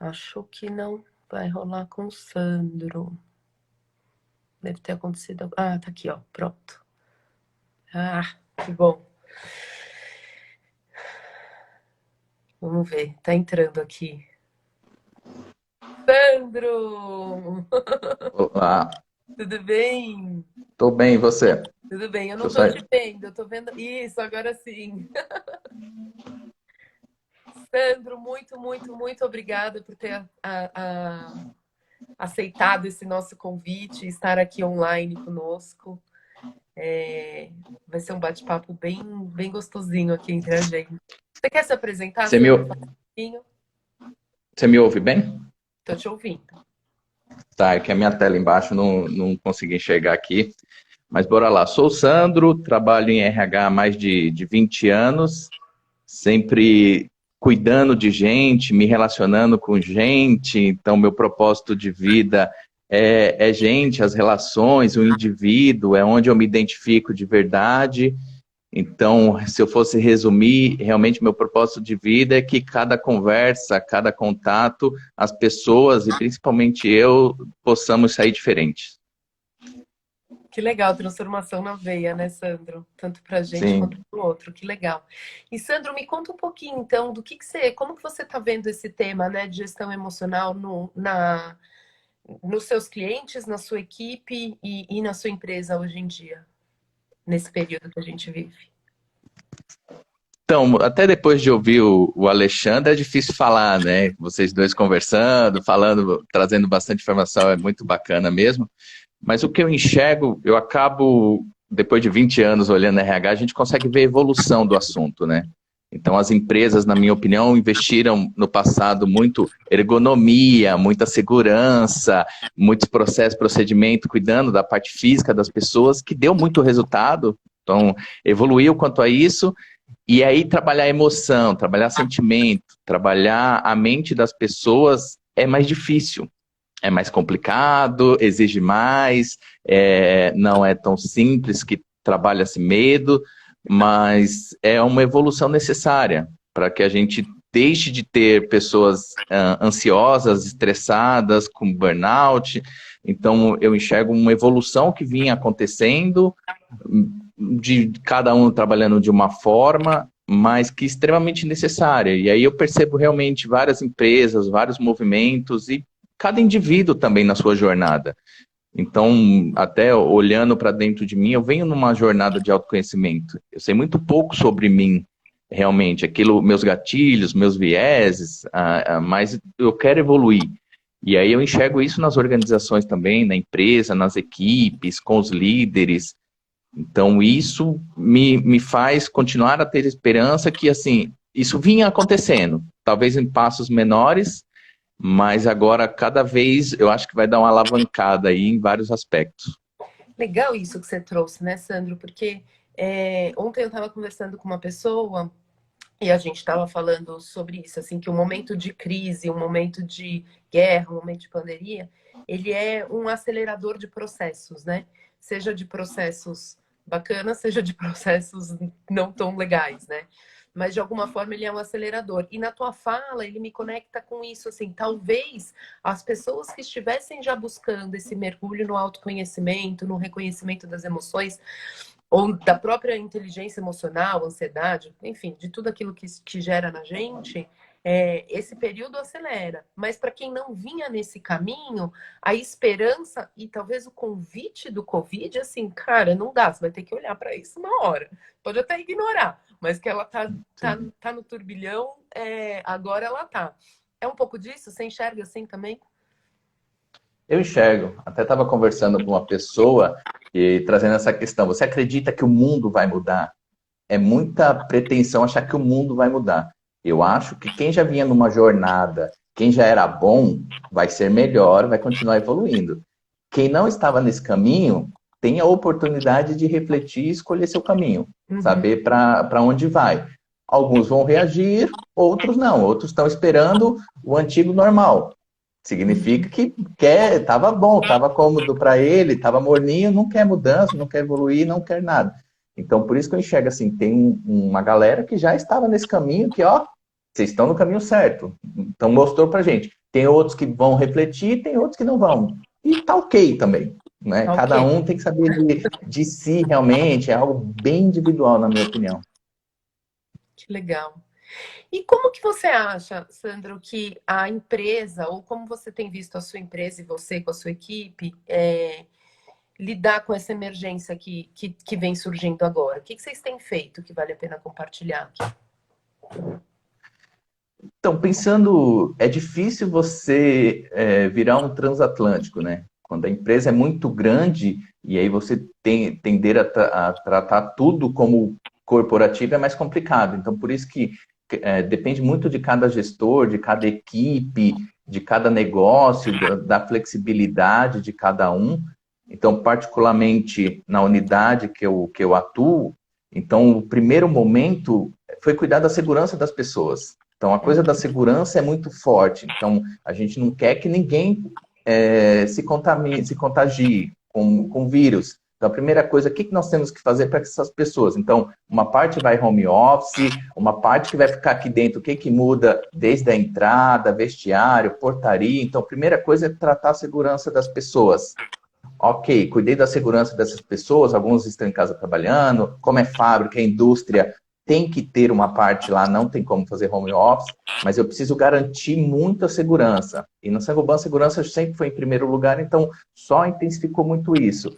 Speaker 1: acho que não vai rolar com o Sandro. Deve ter acontecido. Ah, tá aqui, ó. Pronto. Ah, que bom. Vamos ver. Tá entrando aqui. Sandro!
Speaker 3: Olá,
Speaker 1: Tudo bem?
Speaker 3: tô bem, e você?
Speaker 1: Tudo bem. Eu
Speaker 3: Deixa
Speaker 1: não
Speaker 3: eu
Speaker 1: tô te
Speaker 3: sair.
Speaker 1: vendo. Eu tô vendo. Isso, agora sim. Sandro, muito, muito, muito obrigada por ter aceitado esse nosso convite e estar aqui online conosco. Vai ser um bate-papo bem, bem gostosinho aqui entre a gente. Você quer se apresentar,
Speaker 3: Você me,
Speaker 1: Sandro?
Speaker 3: ou-
Speaker 1: Fala um pouquinho.
Speaker 3: você me ouve bem?
Speaker 1: Estou te ouvindo.
Speaker 3: Tá, é que a minha tela embaixo não consegui enxergar aqui. Mas bora lá. Sou o Sandro, trabalho em RH há mais de 20 anos, sempre cuidando de gente, me relacionando com gente. Então, meu propósito de vida é gente, as relações, o indivíduo, é onde eu me identifico de verdade. Então, se eu fosse resumir, realmente meu propósito de vida é que cada conversa, cada contato, as pessoas e principalmente eu possamos sair diferentes.
Speaker 1: Que legal, transformação na veia, né, Sandro? Tanto para a gente quanto
Speaker 3: Sim.
Speaker 1: para o outro. Que legal. E, Sandro, me conta um pouquinho, então, como que você está vendo esse tema, né, de gestão emocional nos seus clientes, na sua equipe e na sua empresa hoje em dia, nesse período que a gente vive?
Speaker 3: Então, até depois de ouvir o Alexandre, é difícil falar, né? Vocês dois conversando, falando, trazendo bastante informação, é muito bacana mesmo. Mas o que eu enxergo, eu acabo, depois de 20 anos olhando RH, a gente consegue ver a evolução do assunto, né? Então, as empresas, na minha opinião, investiram no passado muito ergonomia, muita segurança, muitos processos, procedimento, cuidando da parte física das pessoas, que deu muito resultado. Então, evoluiu quanto a isso. E aí, trabalhar emoção, trabalhar sentimento, trabalhar a mente das pessoas é mais difícil. É mais complicado, exige mais, não é tão simples que trabalha-se medo, mas é uma evolução necessária para que a gente deixe de ter pessoas ansiosas, estressadas, com burnout. Então, eu enxergo uma evolução que vinha acontecendo, de cada um trabalhando de uma forma, mas que é extremamente necessária. E aí eu percebo realmente várias empresas, vários movimentos e cada indivíduo também na sua jornada. Então, até olhando para dentro de mim, eu venho numa jornada de autoconhecimento. Eu sei muito pouco sobre mim, realmente, aquilo, meus gatilhos, meus vieses, mas eu quero evoluir. E aí eu enxergo isso nas organizações também, na empresa, nas equipes, com os líderes. Então, isso me faz continuar a ter esperança que, assim, isso vinha acontecendo, talvez em passos menores, mas agora, cada vez, eu acho que vai dar uma alavancada aí em vários aspectos.
Speaker 1: Legal isso que você trouxe, né, Sandro? Porque ontem eu estava conversando com uma pessoa e a gente estava falando sobre isso, assim, que um momento de crise, um momento de guerra, um momento de pandemia, ele é um acelerador de processos, né? Seja de processos bacanas, seja de processos não tão legais, né? Mas de alguma forma ele é um acelerador. E na tua fala, ele me conecta com isso, assim, talvez as pessoas que estivessem já buscando esse mergulho no autoconhecimento, no reconhecimento das emoções, ou da própria inteligência emocional, ansiedade, enfim, de tudo aquilo que gera na gente, esse período acelera. Mas para quem não vinha nesse caminho, a esperança e talvez o convite do Covid, assim, cara, não dá, você vai ter que olhar para isso uma hora. Pode até ignorar, mas que ela
Speaker 3: Sim.
Speaker 1: tá no turbilhão, agora ela tá. É um pouco disso? Você enxerga assim também?
Speaker 3: Eu enxergo. Até estava conversando com uma pessoa e trazendo essa questão. Você acredita que o mundo vai mudar? É muita pretensão achar que o mundo vai mudar. Eu acho que quem já vinha numa jornada Quem já era bom vai ser melhor, vai continuar evoluindo. Quem não estava nesse caminho tem a oportunidade de refletir e escolher seu caminho, saber para onde vai. Alguns vão reagir, outros não. Outros estão esperando o antigo normal. Significa que estava bom, estava cômodo para ele, estava morninho, não quer mudança, não quer evoluir, não quer nada. Então, por isso que eu enxergo assim, tem uma galera que já estava nesse caminho, que, ó, vocês estão no caminho certo. Então, mostrou pra gente. Tem outros que vão refletir, tem outros que não vão. E tá ok também, né?
Speaker 1: Ok.
Speaker 3: Cada um tem que saber de si realmente, é algo bem individual, na minha opinião.
Speaker 1: Que legal. E como que você acha, Sandro, que a empresa, ou como você tem visto a sua empresa e você com a sua equipe, lidar com essa emergência que vem surgindo agora? O que vocês têm feito que vale a pena compartilhar aqui?
Speaker 3: Então, pensando, é difícil você virar um transatlântico, né? Quando a empresa é muito grande e aí você tender a tratar tudo como corporativo é mais complicado. Então, por isso que depende muito de cada gestor, de cada equipe, de cada negócio, da flexibilidade de cada um. Então, particularmente na unidade que eu atuo, então o primeiro momento foi cuidar da segurança das pessoas. Então, a coisa da segurança é muito forte. Então, a gente não quer que ninguém se contagie com vírus. Então, a primeira coisa, o que nós temos que fazer para essas pessoas? Então, uma parte vai home office, uma parte que vai ficar aqui dentro, o que muda desde a entrada, vestiário, portaria. Então, a primeira coisa é tratar a segurança das pessoas. Ok, cuidei da segurança dessas pessoas, alguns estão em casa trabalhando, como é fábrica, é indústria, tem que ter uma parte lá, não tem como fazer home office, mas eu preciso garantir muita segurança. E no Saint-Gobain, a segurança sempre foi em primeiro lugar, então só intensificou muito isso.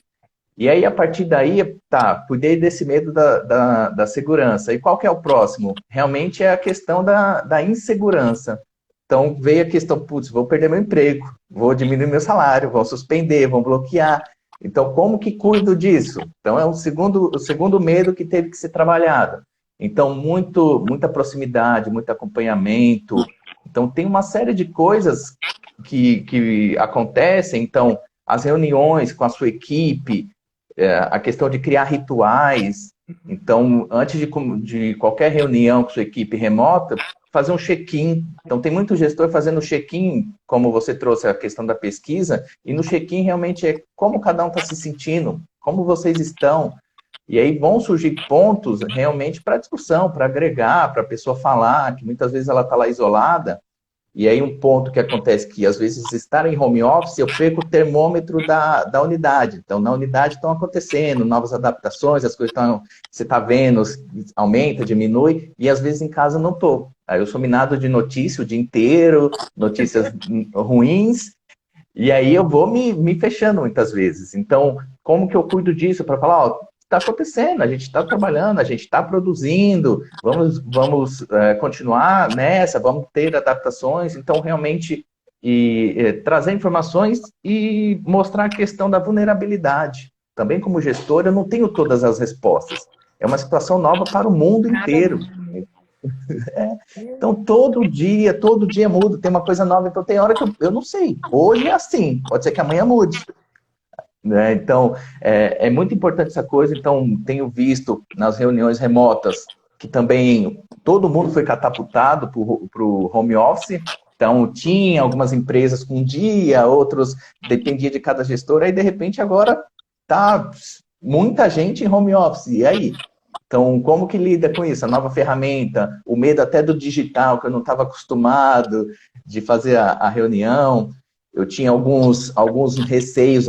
Speaker 3: E aí, a partir daí, cuidei desse medo da segurança. E qual que é o próximo? Realmente é a questão da insegurança. Então, veio a questão, putz, vou perder meu emprego, vou diminuir meu salário, vou suspender, vou bloquear. Então, como que cuido disso? Então, é o segundo medo que teve que ser trabalhado. Então, muita proximidade, muito acompanhamento. Então, tem uma série de coisas que acontecem. Então, as reuniões com a sua equipe, a questão de criar rituais. Então, antes de qualquer reunião com sua equipe remota, fazer um check-in. Então, tem muito gestor fazendo check-in, como você trouxe a questão da pesquisa, e no check-in realmente é como cada um está se sentindo, como vocês estão. E aí vão surgir pontos realmente para discussão, para agregar, para a pessoa falar, que muitas vezes ela está lá isolada. E aí um ponto que acontece que, às vezes, estar em home office, eu perco o termômetro da unidade. Então, na unidade estão acontecendo novas adaptações, as coisas você está vendo, aumenta, diminui, e às vezes em casa não estou. Aí eu sou minado de notícia o dia inteiro, notícias ruins, e aí eu vou me fechando muitas vezes. Então, como que eu cuido disso? Para falar, ó, está acontecendo, a gente está trabalhando, a gente está produzindo, vamos continuar nessa, vamos ter adaptações. Então, realmente, trazer informações e mostrar a questão da vulnerabilidade. Também, como gestor, eu não tenho todas as respostas. É uma situação nova para o mundo inteiro. Então, todo dia muda, tem uma coisa nova. Então, tem hora que eu não sei. Hoje é assim, pode ser que amanhã mude. Né? Então, é muito importante essa coisa. Então, tenho visto nas reuniões remotas que também todo mundo foi catapultado para o home office. Então, tinha algumas empresas com um dia, outros dependia de cada gestor. Aí, de repente, agora tá muita gente em home office. E aí? Então, como que lida com isso? A nova ferramenta, o medo até do digital, que eu não estava acostumado de fazer a reunião. Eu tinha alguns receios,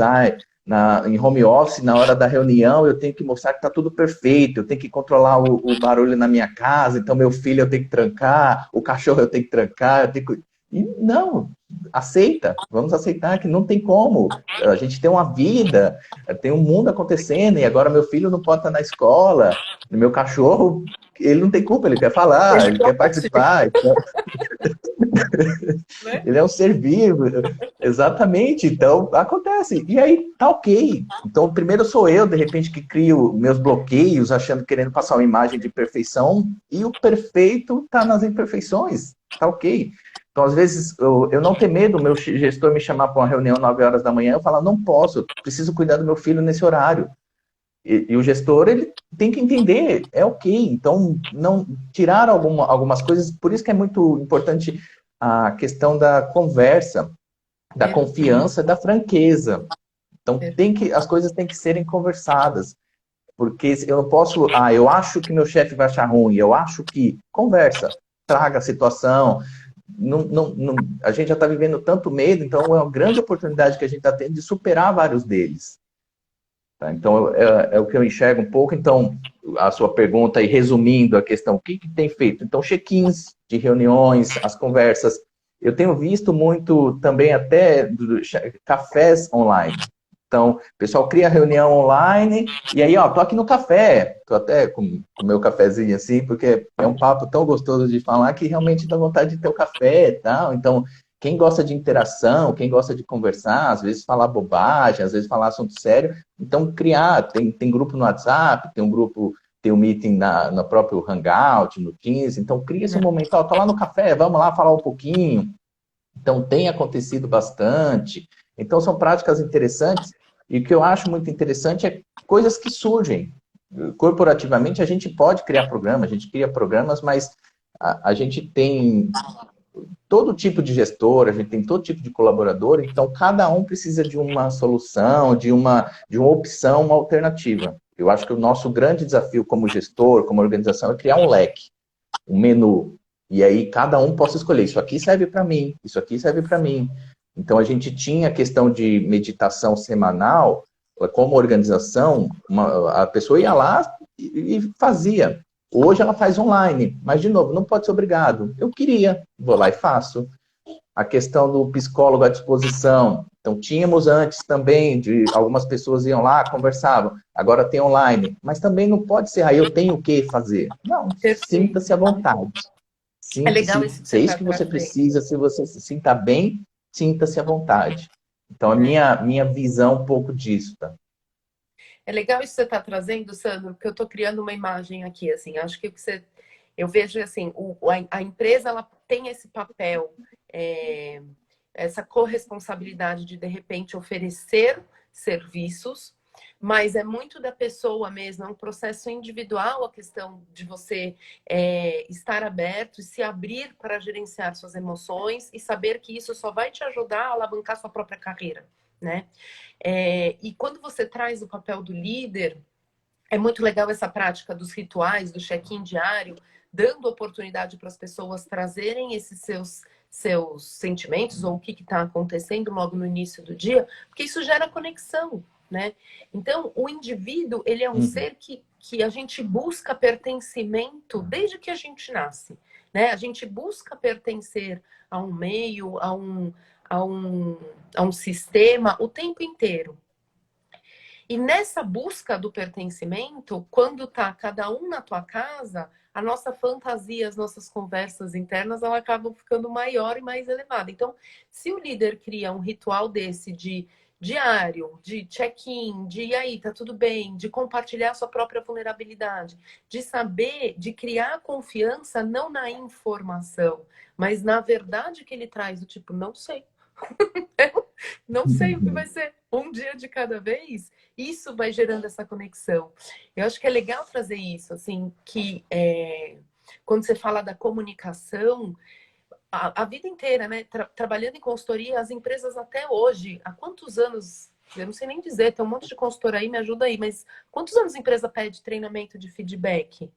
Speaker 3: em home office, na hora da reunião, eu tenho que mostrar que está tudo perfeito, eu tenho que controlar o barulho na minha casa, então meu filho eu tenho que trancar, o cachorro eu tenho que trancar, E não, vamos aceitar que não tem como. A gente tem uma vida, tem um mundo acontecendo, e agora meu filho não pode estar na escola, meu cachorro, ele não tem culpa, ele quer falar, ele quer participar. Então... Ele é um ser vivo, exatamente, então acontece, e aí tá ok. Então primeiro sou eu, de repente, que crio meus bloqueios, querendo passar uma imagem de perfeição, e o perfeito tá nas imperfeições, tá ok. Então, às vezes, eu não tenho medo, o meu gestor me chamar para uma reunião 9 horas da manhã, eu falar, não posso, eu preciso cuidar do meu filho nesse horário. E o gestor, ele tem que entender, é ok. Então, não tirar algumas coisas, por isso que é muito importante a questão da conversa, da confiança, da franqueza. Então, as coisas têm que serem conversadas. Porque eu não posso, eu acho que meu chefe vai achar ruim, eu acho que, conversa, traga a situação. A gente já está vivendo tanto medo, então é uma grande oportunidade que a gente está tendo de superar vários deles. Tá? Então, é o que eu enxergo um pouco. Então, a sua pergunta, e resumindo a questão, o que tem feito? Então, check-ins de reuniões, as conversas. Eu tenho visto muito também até cafés online. Então, o pessoal cria reunião online, e aí, ó, tô aqui no café, tô até com o meu cafezinho assim, porque é um papo tão gostoso de falar que realmente dá vontade de ter o café e tal. Então, quem gosta de interação, quem gosta de conversar, às vezes falar bobagem, às vezes falar assunto sério, então criar, tem grupo no WhatsApp, tem um grupo, tem um meeting no próprio Hangout, no Teams, então cria esse momento, ó, tô lá no café, vamos lá falar um pouquinho. Então tem acontecido bastante. Então são práticas interessantes, e o que eu acho muito interessante é coisas que surgem. Corporativamente a gente pode criar programas, a gente cria programas, mas a gente tem todo tipo de gestor, a gente tem todo tipo de colaborador, então cada um precisa de uma solução, de uma opção, uma alternativa. Eu acho que o nosso grande desafio como gestor, como organização, é criar um leque, um menu. E aí cada um possa escolher, isso aqui serve para mim, isso aqui serve para mim. Então a gente tinha a questão de meditação semanal, como organização, a pessoa ia lá e fazia. Hoje ela faz online, mas de novo, não pode ser obrigado. Eu queria, vou lá e faço. A questão do psicólogo à disposição. Então, tínhamos antes também, de algumas pessoas iam lá, conversavam. Agora tem online. Mas também não pode ser, eu tenho o que fazer. Não, sinta-se à vontade.
Speaker 1: É legal isso que
Speaker 3: Se
Speaker 1: você
Speaker 3: é isso
Speaker 1: está
Speaker 3: que você
Speaker 1: trazendo.
Speaker 3: precisa, se você se sinta bem, sinta-se à vontade. Então, a minha visão um pouco disso, tá?
Speaker 1: É legal isso que você está trazendo, Sandro, porque eu estou criando uma imagem aqui, assim, acho que eu vejo assim, a empresa ela tem esse papel, essa corresponsabilidade de repente oferecer serviços, mas é muito da pessoa mesmo, é um processo individual a questão de você estar aberto e se abrir para gerenciar suas emoções e saber que isso só vai te ajudar a alavancar sua própria carreira, né? E quando você traz o papel do líder, é muito legal essa prática dos rituais, do check-in diário, dando oportunidade para as pessoas trazerem esses seus sentimentos ou o que está acontecendo logo no início do dia, porque isso gera conexão, né? Então, o indivíduo, ele é um ser que a gente busca pertencimento desde que a gente nasce, né? A gente busca pertencer a um meio, a um sistema o tempo inteiro. E nessa busca do pertencimento, quando tá cada um na tua casa, a nossa fantasia, as nossas conversas internas, ela acabam ficando maior e mais elevada. Então, se o líder cria um ritual desse de diário, de check-in, de e aí, tá tudo bem, de compartilhar sua própria vulnerabilidade, de saber, de criar confiança não na informação, mas na verdade que ele traz, do tipo, não sei. Não sei o que vai ser, um dia de cada vez, isso vai gerando essa conexão. Eu acho que é legal trazer isso, assim, que quando você fala da comunicação, a vida inteira, né, trabalhando em consultoria, as empresas até hoje, há quantos anos, eu não sei nem dizer, tem um monte de consultora aí, me ajuda aí, mas quantos anos a empresa pede treinamento de feedback?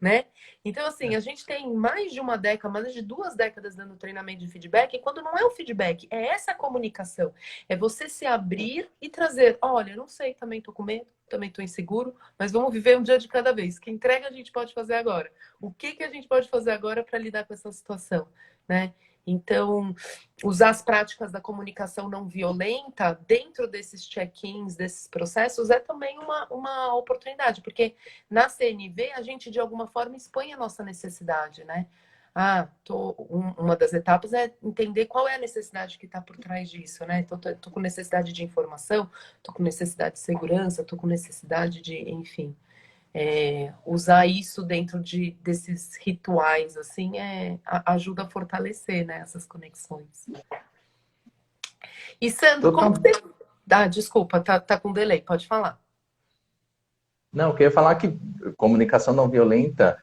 Speaker 1: Né? Então, assim, a gente tem mais de uma década, mais de 2 décadas dando treinamento de feedback, e quando não é o feedback, é essa comunicação. É você se abrir e trazer, olha, não sei, também tô com medo, também tô inseguro, mas vamos viver um dia de cada vez. Que entrega a gente pode fazer agora? O que a gente pode fazer agora para lidar com essa situação, né? Então, usar as práticas da comunicação não violenta dentro desses check-ins, desses processos, é também uma oportunidade, porque na CNV a gente de alguma forma expõe a nossa necessidade, né? Uma das etapas é entender qual é a necessidade que está por trás disso, né? Então, tô com necessidade de informação, tô com necessidade de segurança, tô com necessidade de, enfim. usar isso dentro desses rituais, assim, ajuda a fortalecer, né, essas conexões. E Sandro, como
Speaker 3: Total.
Speaker 1: que você... Ah, desculpa, tá com delay, pode falar.
Speaker 3: Não, eu queria falar que comunicação não violenta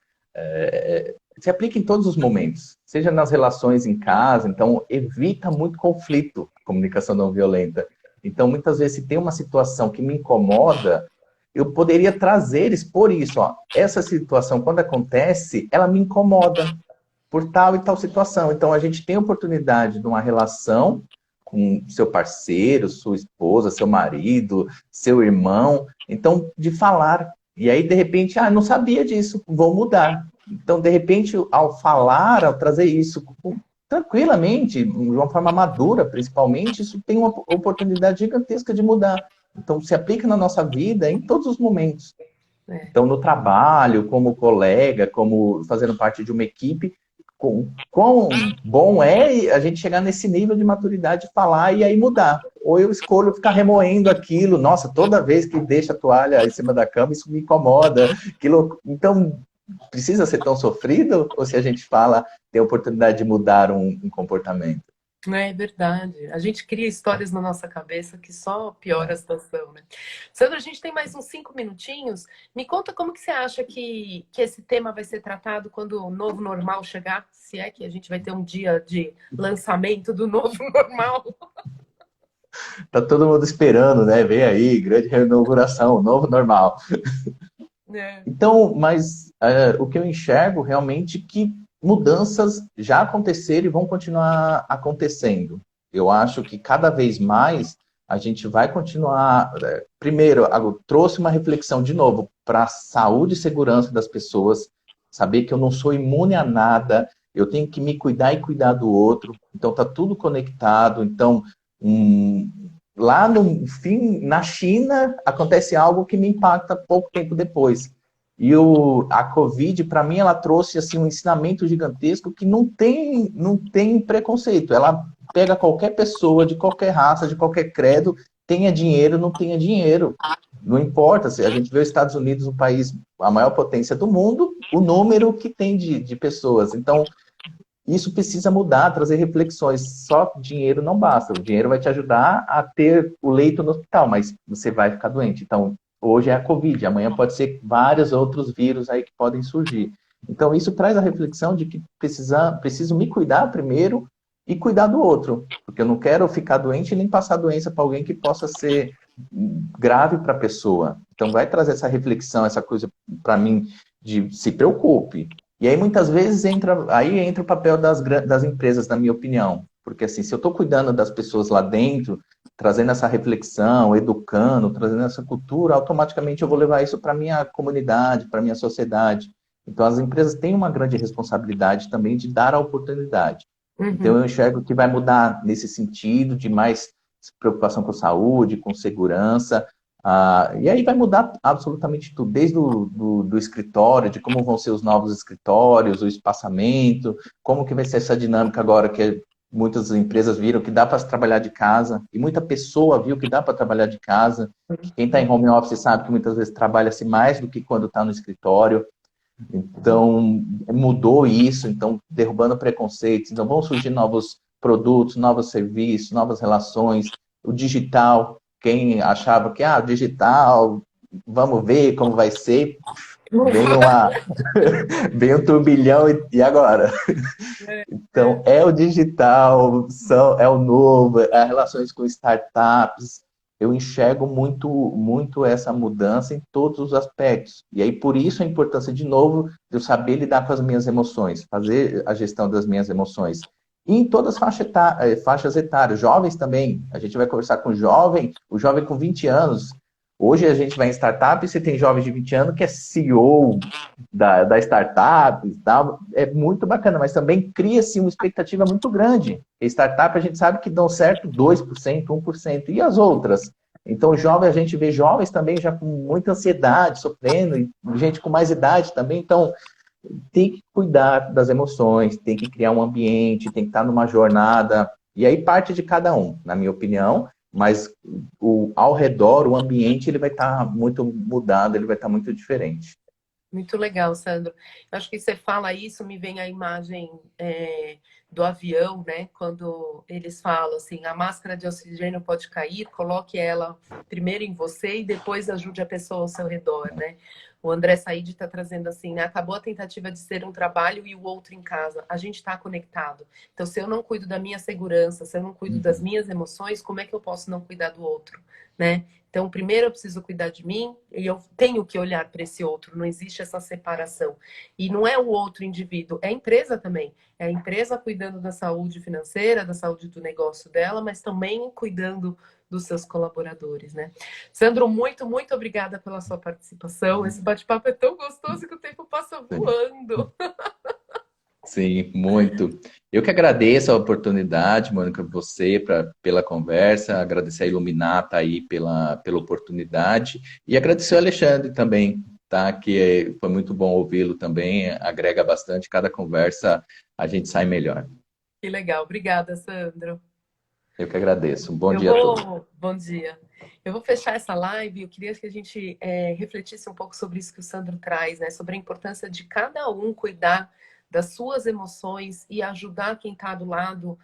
Speaker 3: se aplica em todos os momentos, seja nas relações em casa, então evita muito conflito a comunicação não violenta. Então, muitas vezes, se tem uma situação que me incomoda, eu poderia trazer, expor isso. Ó, essa situação, quando acontece, ela me incomoda por tal e tal situação. Então, a gente tem a oportunidade de uma relação com seu parceiro, sua esposa, seu marido, seu irmão, então, de falar. E aí, de repente, não sabia disso, vou mudar. Então, de repente, ao falar, ao trazer isso tranquilamente, de uma forma madura, principalmente, isso tem uma oportunidade gigantesca de mudar. Então, se aplica na nossa vida em todos os momentos. Então, no trabalho, como colega, como fazendo parte de uma equipe, quão bom é a gente chegar nesse nível de maturidade de falar e aí mudar. Ou eu escolho ficar remoendo aquilo, nossa, toda vez que deixa a toalha em cima da cama, isso me incomoda. Então, precisa ser tão sofrido? Ou se a gente fala, tem a oportunidade de mudar um comportamento?
Speaker 1: É verdade. A gente cria histórias na nossa cabeça que só piora a situação, né? Sandra, a gente tem mais uns 5 minutinhos. Me conta como que você acha que esse tema vai ser tratado quando o novo normal chegar? Se é que a gente vai ter um dia de lançamento do novo normal.
Speaker 3: Tá todo mundo esperando, né? Vem aí, grande reinauguração, novo normal.
Speaker 1: É.
Speaker 3: Então, mas o que eu enxergo realmente é que mudanças já aconteceram e vão continuar acontecendo. Eu acho que cada vez mais a gente vai continuar. Primeiro, eu trouxe uma reflexão de novo para a saúde e segurança das pessoas, saber que eu não sou imune a nada, eu tenho que me cuidar e cuidar do outro. Então, tá tudo conectado. Então, lá no fim, na China, acontece algo que me impacta pouco tempo depois. E a Covid, para mim, ela trouxe assim, um ensinamento gigantesco que não tem preconceito. Ela pega qualquer pessoa, de qualquer raça, de qualquer credo, tenha dinheiro, não tenha dinheiro. Não importa, se a gente vê os Estados Unidos, um país, a maior potência do mundo, o número que tem de pessoas. Então, isso precisa mudar, trazer reflexões. Só dinheiro não basta. O dinheiro vai te ajudar a ter o leito no hospital, mas você vai ficar doente. Então, hoje é a Covid, amanhã pode ser vários outros vírus aí que podem surgir. Então, isso traz a reflexão de que preciso me cuidar primeiro e cuidar do outro. Porque eu não quero ficar doente e nem passar doença para alguém que possa ser grave para a pessoa. Então, vai trazer essa reflexão, essa coisa para mim de se preocupe. E aí, muitas vezes, entra o papel das empresas, na minha opinião. Porque, assim, se eu estou cuidando das pessoas lá dentro, trazendo essa reflexão, educando, trazendo essa cultura, automaticamente eu vou levar isso para a minha comunidade, para a minha sociedade. Então, as empresas têm uma grande responsabilidade também de dar a oportunidade. Então, eu enxergo que vai mudar nesse sentido de mais preocupação com saúde, com segurança, e aí vai mudar absolutamente tudo, desde do escritório, de como vão ser os novos escritórios, o espaçamento, como que vai ser essa dinâmica agora que muitas empresas viram que dá para trabalhar de casa, e muita pessoa viu que dá para trabalhar de casa, que quem está em home office sabe que muitas vezes trabalha-se mais do que quando está no escritório. Então, mudou isso, então, derrubando preconceitos. Então, vão surgir novos produtos, novos serviços, novas relações. O digital, quem achava que, digital, vamos ver como vai ser, vem um turbilhão e agora? Então, é o digital, é o novo, as relações com startups. Eu enxergo muito essa mudança em todos os aspectos. E aí, por isso, a importância, de novo, de eu saber lidar com as minhas emoções, fazer a gestão das minhas emoções. E em todas as faixas etárias, jovens também. A gente vai conversar com o jovem com 20 anos. Hoje a gente vai em startup e você tem jovens de 20 anos que é CEO da startup e tal. É muito bacana, mas também cria-se uma expectativa muito grande. E startup a gente sabe que dão certo 2%, 1%. E as outras? Então, a gente vê jovens também já com muita ansiedade, sofrendo, e gente com mais idade também. Então, tem que cuidar das emoções, tem que criar um ambiente, tem que estar numa jornada. E aí parte de cada um, na minha opinião. mas ao redor, o ambiente, ele vai estar muito mudado, ele vai estar muito diferente.
Speaker 1: Muito legal, Sandro. Eu acho que você fala isso, me vem a imagem do avião, né? Quando eles falam assim, a máscara de oxigênio pode cair, coloque ela primeiro em você e depois ajude a pessoa ao seu redor, né? O André Said está trazendo assim, né? Acabou a tentativa de ser um trabalho e o outro em casa. A gente está conectado. Então, se eu não cuido da minha segurança, se eu não cuido das minhas emoções, como é que eu posso não cuidar do outro, né? Então, primeiro eu preciso cuidar de mim e eu tenho que olhar para esse outro. Não existe essa separação. E não é o outro indivíduo, é a empresa também. É a empresa cuidando da saúde financeira, da saúde do negócio dela, mas também cuidando dos seus colaboradores, né? Sandro, muito, muito obrigada pela sua participação. Esse bate-papo é tão gostoso que o tempo passa voando.
Speaker 3: Sim, muito. Eu que agradeço a oportunidade, Mônica, pela conversa, agradecer a Iluminata aí pela oportunidade e agradecer ao Alexandre também, tá? Que foi muito bom ouvi-lo também, agrega bastante, cada conversa a gente sai melhor.
Speaker 1: Que legal. Obrigada, Sandro.
Speaker 3: Eu que agradeço. Um bom
Speaker 1: Eu
Speaker 3: dia a todos.
Speaker 1: vou. Bom dia. Eu vou fechar essa live. Eu queria que a gente refletisse um pouco sobre isso que o Sandro traz, né? Sobre a importância de cada um cuidar das suas emoções e ajudar quem está do lado,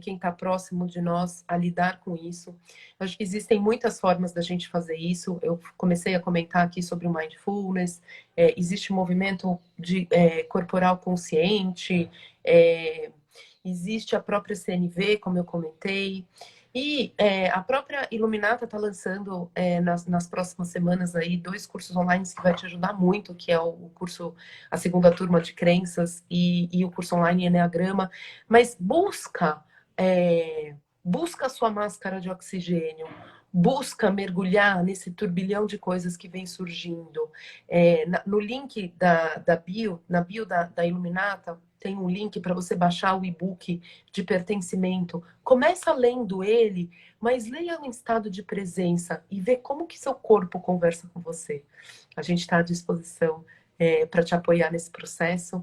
Speaker 1: quem está próximo de nós a lidar com isso. Eu acho que existem muitas formas da gente fazer isso. Eu comecei a comentar aqui sobre o mindfulness. Existe o movimento de corporal consciente. Existe a própria CNV, como eu comentei. E a própria Iluminata está lançando nas próximas semanas aí 2 cursos online que vai te ajudar muito, que é o curso, a segunda turma de crenças e o curso online Eneagrama. Mas busca a sua máscara de oxigênio, busca mergulhar nesse turbilhão de coisas que vem surgindo. No link da bio, na bio da Iluminata, tem um link para você baixar o e-book de pertencimento. Começa lendo ele, mas leia em estado de presença e vê como que seu corpo conversa com você. A gente está à disposição para te apoiar nesse processo.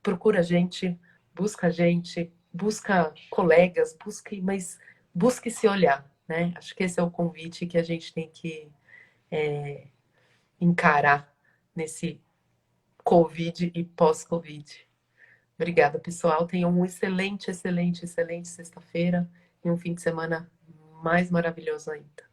Speaker 1: Procura a gente, busca colegas, mas busque se olhar, né? Acho que esse é o convite que a gente tem que encarar nesse Covid e pós-Covid. Obrigada, pessoal. Tenham um excelente, excelente, excelente sexta-feira e um fim de semana mais maravilhoso ainda.